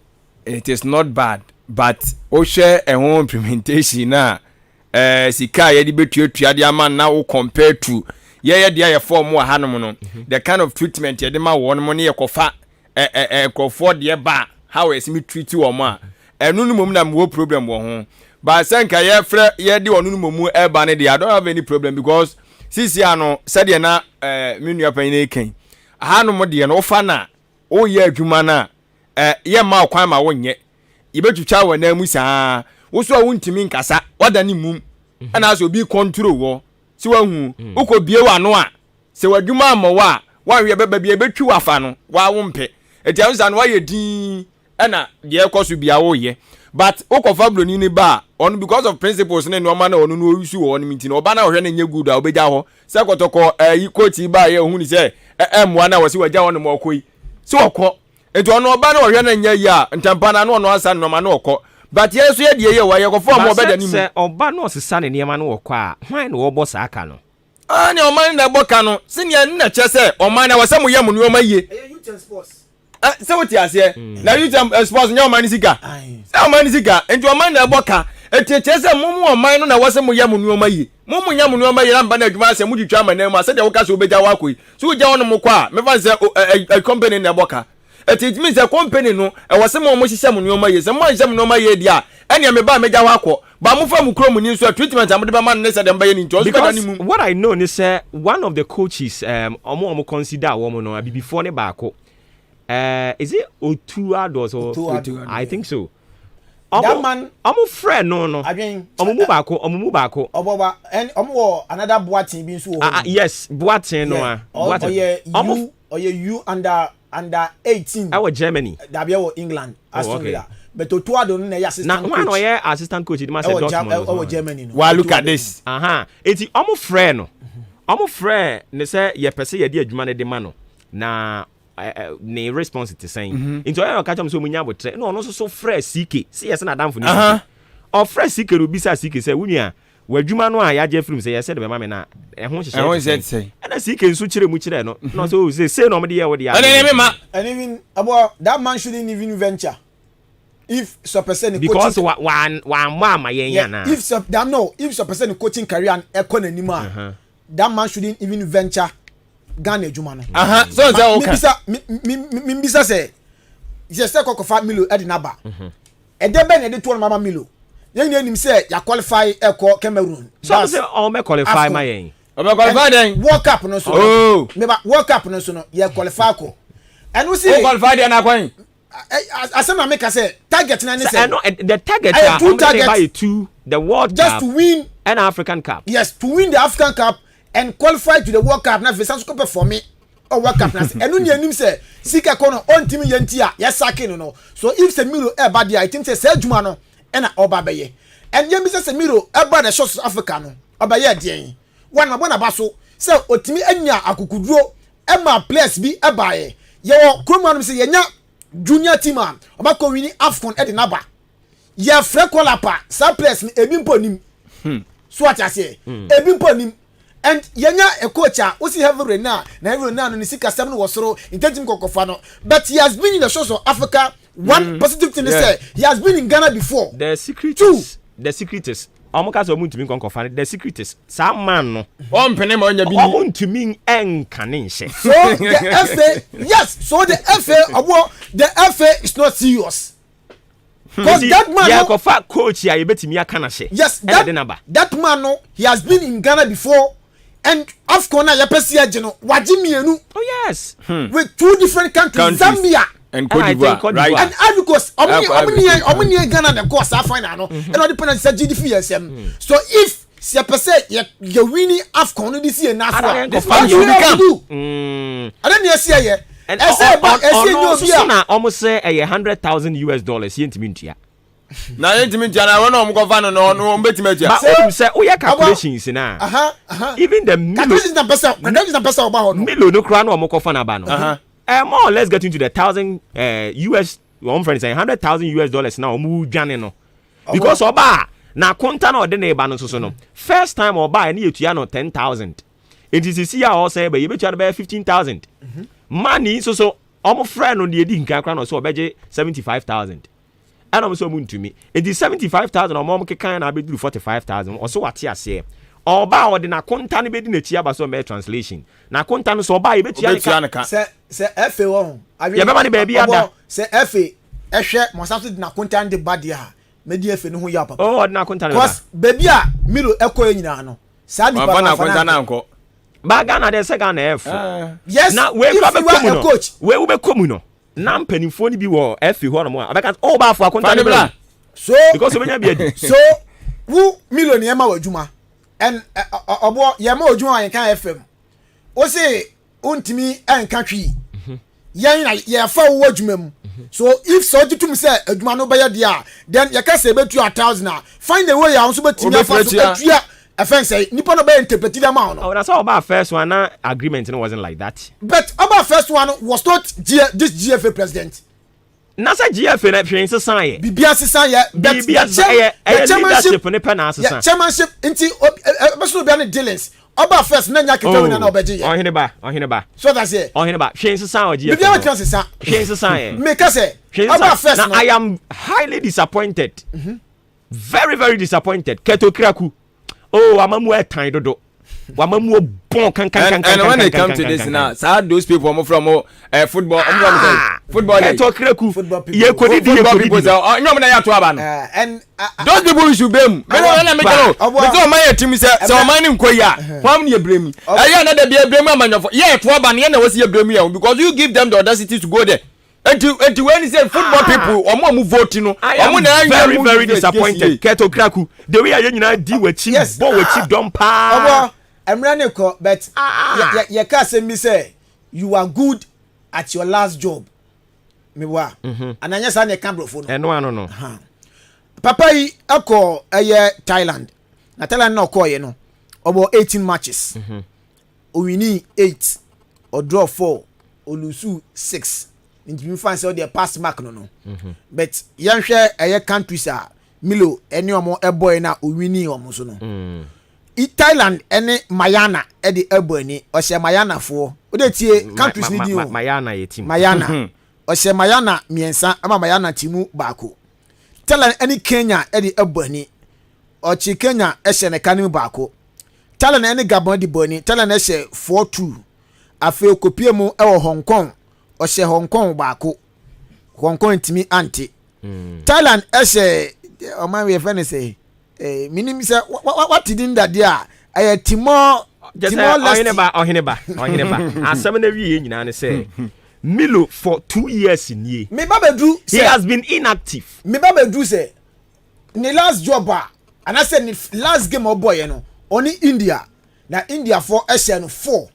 [SPEAKER 8] it is not bad but o share a home implementation na sika ye de betuatua de ama na wo compare to ye de form wa hanom no the kind of treatment ye de ma won mo ne ye kofa croford de ba how is me treat you oma enu no mom na mo problem wo ho. But senka ye frɛ ye di onu momu eba ne I don't have any problem because sisi ano said na menu apan na ken hanu mo de no fa na o ye adwuma na ye ma kwan ma wonye ye betwitwa wa na mu saa wo so wuntimi nkasa wada ne mum ana so bi control wo si wa hu ukobie wa no a se wadwuma amawa wa hwe beba bi betwi wa fa no wa wo mpe eti ansa no wa ye din ana de ekoso bia wo ye. But okofa bloni ni ba on because of principles na no man na onu no use wo on meeting no ba na ohwe na nye good a obeja ho se kotoko coach ba ye hu ni se mwa na wose waja won mo okoi se okọ eto ono ba na ohwe na nye ya ntampa na no ono asa no ma na okọ but ye so ye de ye wa ye kofo mo obeda ni mu
[SPEAKER 1] se oba no sesa ne niam na okọ a hwan na wo bo sa aka no
[SPEAKER 8] ani oman na boka no se ne na che se oman na wose mo ye mo nuoma ye se what you say na you sports nya oman sika se oman sika enti oman na boka etete se mumu oman no na wose mo yam nuoma yi mumu yam nuoma yi ramba na adwuma se muditwa amana mu ase de wo ka se obeja wa koi so wo ja won mo kwa me fa se company na boka etete mi se company no e wose mo hyehyɛ mo nuoma yi se mo hyehyɛ mo nuoma yi dia ene me ba meja wa kɔ But I'm from Chrome so treatment I'm the man next them by any
[SPEAKER 1] because what I know is one of the coaches omo consider woman no before ne baako is it Otuado or
[SPEAKER 7] Otuado,
[SPEAKER 1] I think so.
[SPEAKER 7] That man
[SPEAKER 1] omo friend no omo mu baako
[SPEAKER 7] Obuoba and omo another Boateng bi nso
[SPEAKER 1] yes Boateng no
[SPEAKER 7] Boateng you under 18
[SPEAKER 1] our Germany
[SPEAKER 7] that be England Aston Villa but Otuado no na assistant coach
[SPEAKER 1] na one assistant coach the man said
[SPEAKER 7] Dortmund Germany no
[SPEAKER 8] well look at this
[SPEAKER 1] eti omo friend no omo friend ne say ye pese ye di adwuma ne de ma no na ne response te saying into I catch am so munya botre no no so fresh CK see yes na damfo ni o fresh CK ro bisa CK say wunia wadwuma no a ya je film say yes say de be ma me na ho hye na CK nso kire mu kire no no so say no me de ye wo de ya
[SPEAKER 7] and even about that man shouldn't even venture if some person
[SPEAKER 1] because one mama na
[SPEAKER 7] if some person coaching career and economy that man shouldn't even venture Ghana adwuma no
[SPEAKER 8] so okay
[SPEAKER 7] me bisa say just say kokofa Milo edinaba edebe na de to mama Milo yen nim say ya qualify eko Cameroon
[SPEAKER 1] so say all me qualify my yen
[SPEAKER 8] o me qualify then
[SPEAKER 7] World Cup no so me ba World Cup no so no ya qualify ko and we see
[SPEAKER 8] qualify there na kwan
[SPEAKER 7] asema make say target na ni say
[SPEAKER 1] no the target are by two the World
[SPEAKER 7] just
[SPEAKER 1] Cup
[SPEAKER 7] to win
[SPEAKER 1] an African Cup
[SPEAKER 7] yes to win the African Cup and qualify to the World Cup na visa so perform me or World Cup na enu ni anim say sika kono on team yenti a yes sakin no so if se Milo e ba there I think say adwuma no e na oba beye and yem say Milo e ba the shots Africa no oba ye den one na ba so say otimi anya akukuduro e ma players bi e ba ye ye wo kromanu say yenya junior team a oba ko wini AFCON e de na ba ye frekola pa sa players ni ebi mponim so what I say ebi mponim and yenya a coach who see heavy na heavy na no sika 7 was so intenting kokofa no but he has been in the shows of Africa one positive thing is say he has been in Ghana before
[SPEAKER 1] the secret is omoka so muntumi kokofa the secret is some man no
[SPEAKER 8] ompene ma onya bi
[SPEAKER 1] ni omuntumi enkane nse
[SPEAKER 7] so the FA yes so the FA is not serious because that man
[SPEAKER 1] yeah kofa coach ya yebetimi aka na she
[SPEAKER 7] yes that man no he has been in Ghana before and AFCON na yapesi ageno wagimienu
[SPEAKER 1] oh yes
[SPEAKER 7] with two different countries Zambia
[SPEAKER 8] and Cote d'Ivoire right
[SPEAKER 7] and because omni Ghana the course I find no and all depend on GDP so if si yapese you winning AFCON this year na
[SPEAKER 1] the
[SPEAKER 7] fan you become I don't see here
[SPEAKER 1] and so na almost say $100,000 yentimi ntia
[SPEAKER 8] na yentimi ntia na wona omko no mbetimi atia
[SPEAKER 1] but say we calculations na even the Milo no kra no omko fa na ba no more or less get into the $1,000 one friend say $100,000 now omu dwane no because oba na konta na ode na eba no so no first time oba na yetua no 10,000 it is see how say be yebetua be 15,000 money so omo friend no de di nkan kra no so obeje 75,000 and omo so muntumi it is 75,000 omo kekan na be do 45,000 also wate ase oba ode na konta ne be di na chia ba so me translation na konta no so oba yebetua
[SPEAKER 7] ne se FA won
[SPEAKER 1] ye be ma ne ba bi ada
[SPEAKER 7] se FA ehwe mo sa so di na konta de bad ha me di FA no ho ya papa
[SPEAKER 1] oh na konta ne
[SPEAKER 7] because baby a Milo eko nyina no sa di
[SPEAKER 8] pa na konta na nko
[SPEAKER 1] ba Ghana de second F
[SPEAKER 7] yes
[SPEAKER 1] na we
[SPEAKER 7] if you are a coach
[SPEAKER 1] we be komu no na mpanimfo ni bi wo FA ho no mo abeka o ba afo akonta ne bla
[SPEAKER 7] so
[SPEAKER 1] because we nya bi adi
[SPEAKER 7] so who Milo ne ma wadwuma and obo ye ma wadwuma yan kan FM o say ontimi enka twi yan na ye fa wo wadwuma mu so if so jitum say adwuma no ba de a then ye ka say betu 1,000 find a way ya so betimi afa so atua offense say nipa no be interpret them out no.
[SPEAKER 1] Oh, that's all about first one. Agreement wasn't like that.
[SPEAKER 7] But about first one was not this GFA president.
[SPEAKER 1] Nasa GFA na prince sign.
[SPEAKER 7] Bibia sign ya.
[SPEAKER 1] Bibia sign. Leadership ne pa na sign.
[SPEAKER 7] Chairmanship inti obeso be an dealings. About first na nya keta na obeje ya.
[SPEAKER 1] Ohene ba.
[SPEAKER 7] So that's it.
[SPEAKER 1] Ohene ba. Prince sign o GFA.
[SPEAKER 7] Bibia chance sign.
[SPEAKER 1] Prince sign.
[SPEAKER 7] Make us say about first
[SPEAKER 1] now I am highly disappointed. Very very disappointed. Keto Kraku. Oh, amamu e tan dodo. wamamu bon kan
[SPEAKER 8] and when they come to this now those people from football
[SPEAKER 1] football people
[SPEAKER 8] and those people should be me no me go because my team say so my nim koya fam ne ebremi aye na da bia ebremi amanyofo ye to aba ne na wasi ebremi ya because you give them the audacity to go there and when you say football people omo vote no omo na
[SPEAKER 1] very disappointed Keto Kraku the way you nyina di wachi bo wachi don pa
[SPEAKER 7] Emraneko, but you can't say me say you are good at your last job. Me wa. And I just had a camera phone.
[SPEAKER 1] No.
[SPEAKER 7] Papa yi ako Thailand. Na Thailand no call you know. About 18 matches. O wini 8 or draw 4 or lose 6. Into you fancy all their pass mark no. But yan share countries are Milo any omo boy na o wini omo so no. Thailand ene Mayana edi eboni o se Mayana fo o de tie countries ni di o
[SPEAKER 1] Mayana ye team
[SPEAKER 7] Mayana o se Mayana miensa ama Mayana timu baako Thailand ene Kenya edi eboni o chi Kenya ese ne kanu baako Thailand ene Gabon di boni Thailand ese 4-2 afi okopie mu e wo Hong Kong o se Hong Kong baako Hong Kong timi anti Thailand ese o man we fe ne say minim say what didn't that there Timor
[SPEAKER 1] Ohineba asem na wie nyina ne say Milo for 2 years in ye
[SPEAKER 7] me babedu
[SPEAKER 1] he has been inactive
[SPEAKER 7] me babedu say ni last job and I said ni last game of boy no only India na India for SN 4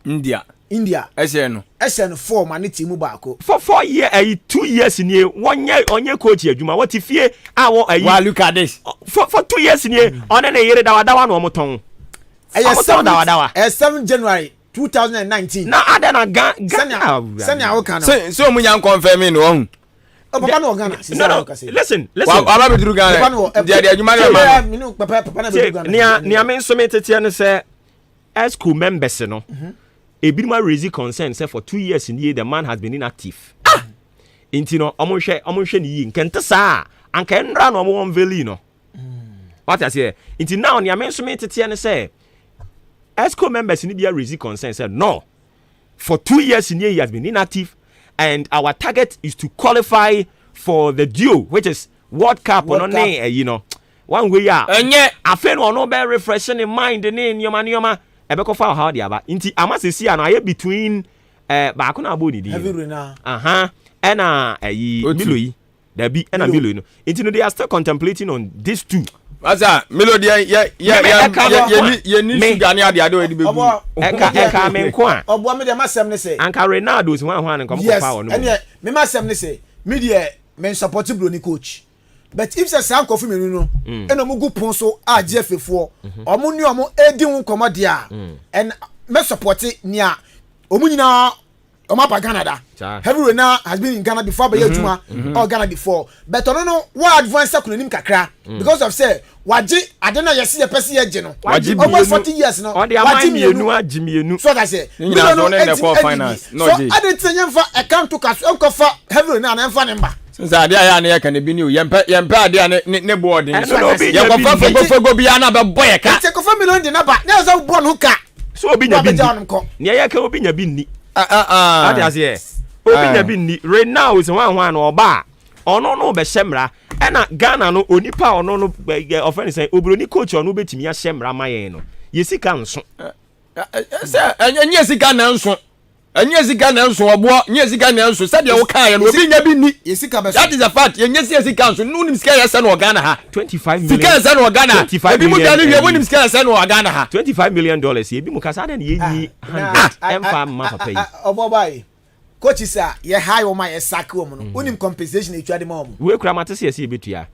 [SPEAKER 7] India
[SPEAKER 8] SN
[SPEAKER 7] 4 man team baako
[SPEAKER 1] for 4 years 2 years in ye onye coach adwuma what ifie awo
[SPEAKER 8] well look at this
[SPEAKER 1] for 2 years in ye on na yere dawa no omoton
[SPEAKER 7] 7 January 2019
[SPEAKER 1] na ada na
[SPEAKER 7] sanya wo kan
[SPEAKER 8] so mu yan confirm no on
[SPEAKER 7] papa no Ghana
[SPEAKER 1] listen
[SPEAKER 8] aba be duru Ghana dia adwuma
[SPEAKER 7] na papa na be duru
[SPEAKER 1] Ghana ni amenso metete ne se school members no Ebirima raise concern say for 2 years in the year the man has been inactive. Inti no omonhwe ni yi nkente saa anka ndra no omwon veli no. What I say? Inti now ni amenso metete ne say ESCO members ni bia raise concern say no. For 2 years in the year he has been inactive and our target is to qualify for the duo which is World Cup no you know. One way ya. Enye afen no be refreshing in mind ne nyoma ebeko fa how dia ba nti amasesi ana aye between baako na abodi di ena Milo yi da bi ena Milo no nti no they are still contemplating on these two
[SPEAKER 8] asa Milo dia ye ni sugar ni ade ade we di bebu
[SPEAKER 1] eka me nko a
[SPEAKER 7] obo me de masem ne say
[SPEAKER 1] anka Ronaldo si hwan nko ko fa wono
[SPEAKER 7] ene me masem ne say me de men support Brony coach but if say san kofu menu no eno mugu pon so a GFFo omo ni omo edi won komodia and me support nia omo nyina omo pa Canada Heavy Rena has been in Ghana before but yetuma or Ghana before but no what advance kunanim kakra because of say waji adena yesi ye pese ye je no almost 40 years no
[SPEAKER 1] waji mienu
[SPEAKER 7] so that say
[SPEAKER 8] you know no finance no
[SPEAKER 7] so I didn't say yemfa account to kaso enkofa Heavy Rena na emfa ne mba
[SPEAKER 8] since ade aya na yeka ne bi ni o yempa ade ya ne board ni so ye ko fa go bi ana be boy ka
[SPEAKER 7] che ko fa million de na ba na so board ho ka
[SPEAKER 1] so obi nya bi ni ya ka obi nya bi ni ade ase obi nya bi ni right now is one na oba ono no be hyemra na Ghana no onipa ono no offend say obroni coach ono betimi ya hyemra mayen no yesika nso
[SPEAKER 8] se enye sika na nso enye sika na nso obo enye sika na nso said you kan ya no obi nya bi ni
[SPEAKER 7] yesika be
[SPEAKER 8] that is a fact enye sika nso no nim sika ya se no Ghana ha
[SPEAKER 1] 25 million
[SPEAKER 8] sika se no Ghana ebi mu dani we nim sika se no Ghana ha
[SPEAKER 1] $25 million ebi mu kasa na ye ni emfa ma papa yi
[SPEAKER 7] Obuoba coach say ye high o my sack wo no unim compensation e twade ma mo
[SPEAKER 1] we kura matese ye betua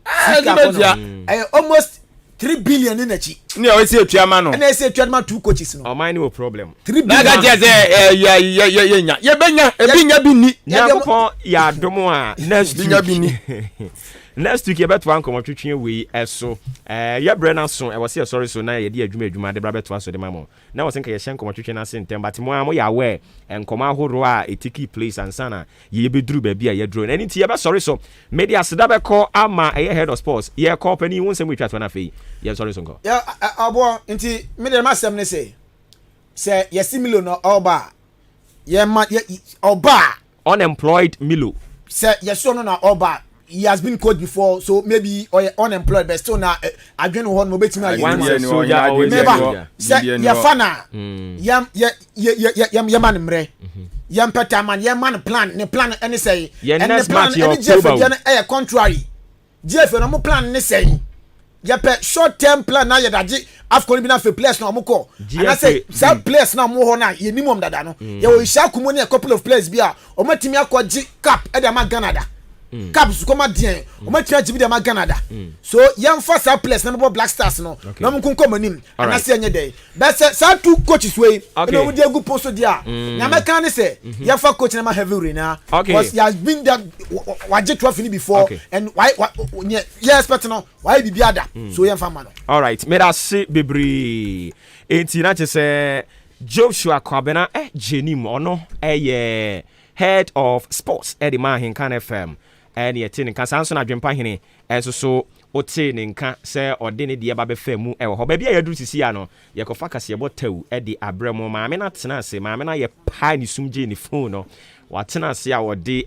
[SPEAKER 7] almost 3 billion in achi
[SPEAKER 8] ni o se etua ma no
[SPEAKER 7] na se etua ma two coaches no
[SPEAKER 1] o mine no problem
[SPEAKER 7] 3 billion
[SPEAKER 8] na ga je ye nya ye benya ebi nya bi ni
[SPEAKER 1] nyakopon ya domo a next
[SPEAKER 8] nya bi ni
[SPEAKER 1] next week yebet wan komo twetwe we eso ye bre na so e wo se sorry so na ye de adwuma de bra beto aso de mamo na wo se nka ye hyen komo twetwe na se ntem but mo ya we enkomo ahoro a etiki place ansana ye beduru ba bia ye drone ani ti ye be sorry so media seda be call ama ye head of sports ye company won se mo twatwa na fe ye sorry so nko
[SPEAKER 7] ya abo nti media masem ne say say yes million oba ye ma oba
[SPEAKER 1] unemployed Milo
[SPEAKER 7] say yes no na oba he has been coached before so maybe or unemployed but still na again one mo betimi ayi say ye fana yam man mre yam petaman yam man plan ne plan any say
[SPEAKER 1] and
[SPEAKER 7] the plan any jeff contrary jeff no mo plan ne say ye pe short term plan na ye daje afcon bi na fe players na mo ko and I say some players na mo ho na ye minimum dada no ye wo isha kumo ne a couple of players bi a o matimi akwaji cap e da ma Canada caps come dien o matimi ajibi da ma Canada so yam for some players na mo Black Stars no na mo kunkom anim and I say nye dey but say two coaches wey no we dey go post dia na me kan say yam for coach na ma heavy rain na because he has been there waje trophy before and why yeah expect no why be ada so yam for man
[SPEAKER 1] all right me da say bebre enti na che say Joshua Kwabena Jenim ono head of sports at the Mahinkan FM and ye tin kan sanso na dwempa hene so ote ne nka se ode ne de ba be fa mu ho ba bia ya duru sisi ya no ye kofa kase bo tawu de abramo maame na tena ase maame na ye pa ni sumje ni phone no watena ase a wode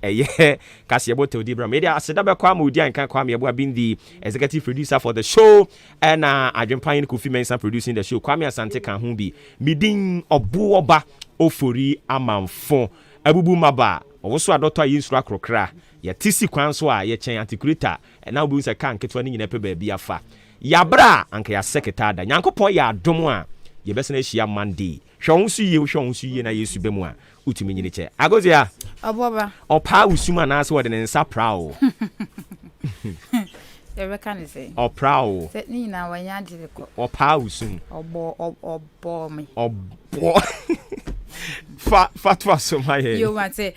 [SPEAKER 1] kase bo tawu di bra media aseda be kwa ma odi anka kwa me ebo abin the executive producer for the show and adwempa hene Kofi Mensah producing the show Kwame Asante kan ho bi midin Obuoba Ofori Amanfo abubu maba owoso adotɔ yinsu akrokra ya tisi kwan so a ye chen articulator na obu se kan ketwa ni nyina pe ba bi afa yabra anka ya secretary da nyankopɔ ya adom a ye besena hia Monday hwonsu ye na Yesu bemu a utumi nyine che agozia
[SPEAKER 9] Obuoba
[SPEAKER 1] opa usuma na so de ne nsa proud
[SPEAKER 9] Ebe kan say
[SPEAKER 1] proud
[SPEAKER 9] se ni na wanya dire ko
[SPEAKER 1] opa usum
[SPEAKER 9] obo me
[SPEAKER 1] obo fatwa so maye
[SPEAKER 9] you want say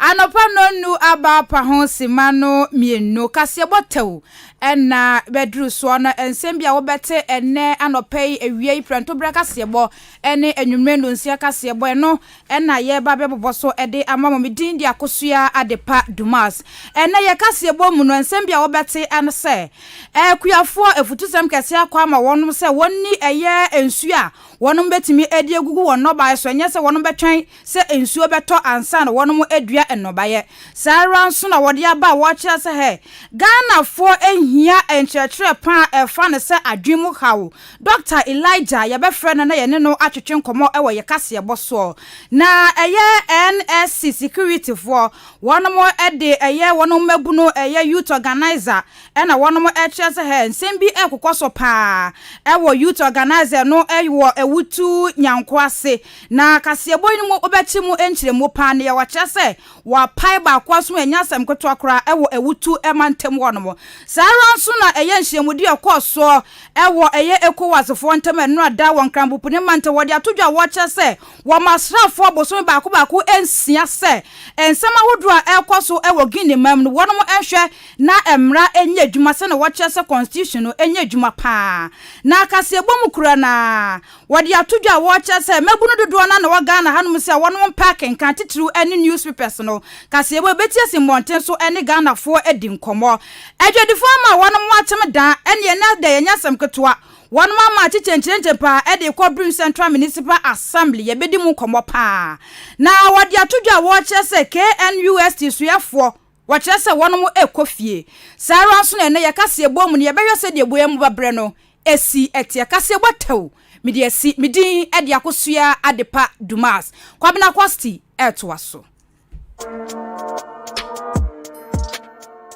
[SPEAKER 9] anopa no nu aba pa ho simano mienu kase botew ena bedru so na ensem bia wo bete ene anopai ewie pranto bra kase bo ene enwumrendo nsia kase bo eno ena ye ba bebobo so ede amamo medin dia kosua adepa dumas ene ye kase bo mu no ensem bia wo bete an se kuafo efutusem kase akwa ma wonum se wonni eye ensua wonum betimi edi egugu wonno ba so enye se wonum betwen se ensuo beto ansa na wonum edua enobaye sara nso na wode aba wo kire se he Ghana fo ehia enchechre pa efa ne se adwemu hawo Dr. Elijah ye befre na ye ne no atwetwe nkomo ewo ye kase eboso na eye NSC security fo wonum ede eye wonum mabuno eye youth organizer ena wonum kire se he nsem bi ekokoso pa ewo youth organizer no ewo ewutu nyankwase na kasebo ni mo obeti mu enchire mo pa ne ya wache se wa pai ba kwaso enyasem kweto akora ewo ewutu emantem wono sara nso na eye nhyiemudi ekoso ewo eye ekowasefo ntem enu ada won krambupu ne mante wode atodwa wache se wo masrafo boso baako ensia se ensema hodua ekoso ewo gini mam no wono mo ehwe na emra enye adwuma se na wache se constitution no enye adwuma pa na kasebo mu kura na wadi atudwa wacha se mebunu dodo na wa Ghana hanum se wono parking kan titru any newspapers no kase ebo betiase monten so any Ghana fo edi nkomo adwedifo ma wono mo atem da ene na da yanyasem ketwa wono ma chichenchenche pa edi Kwabrin Central Municipal Assembly ye bedi mu nkomo pa na wadi atudwa wacha se KNUST suafo wacha se wono mo ekofie sara nso na ene ye kase ebo mu ne ye behwe se de ebo mu babre no esi etie kase ebo taw midin edi akosua adepa dumas kwabena kwasti etwaso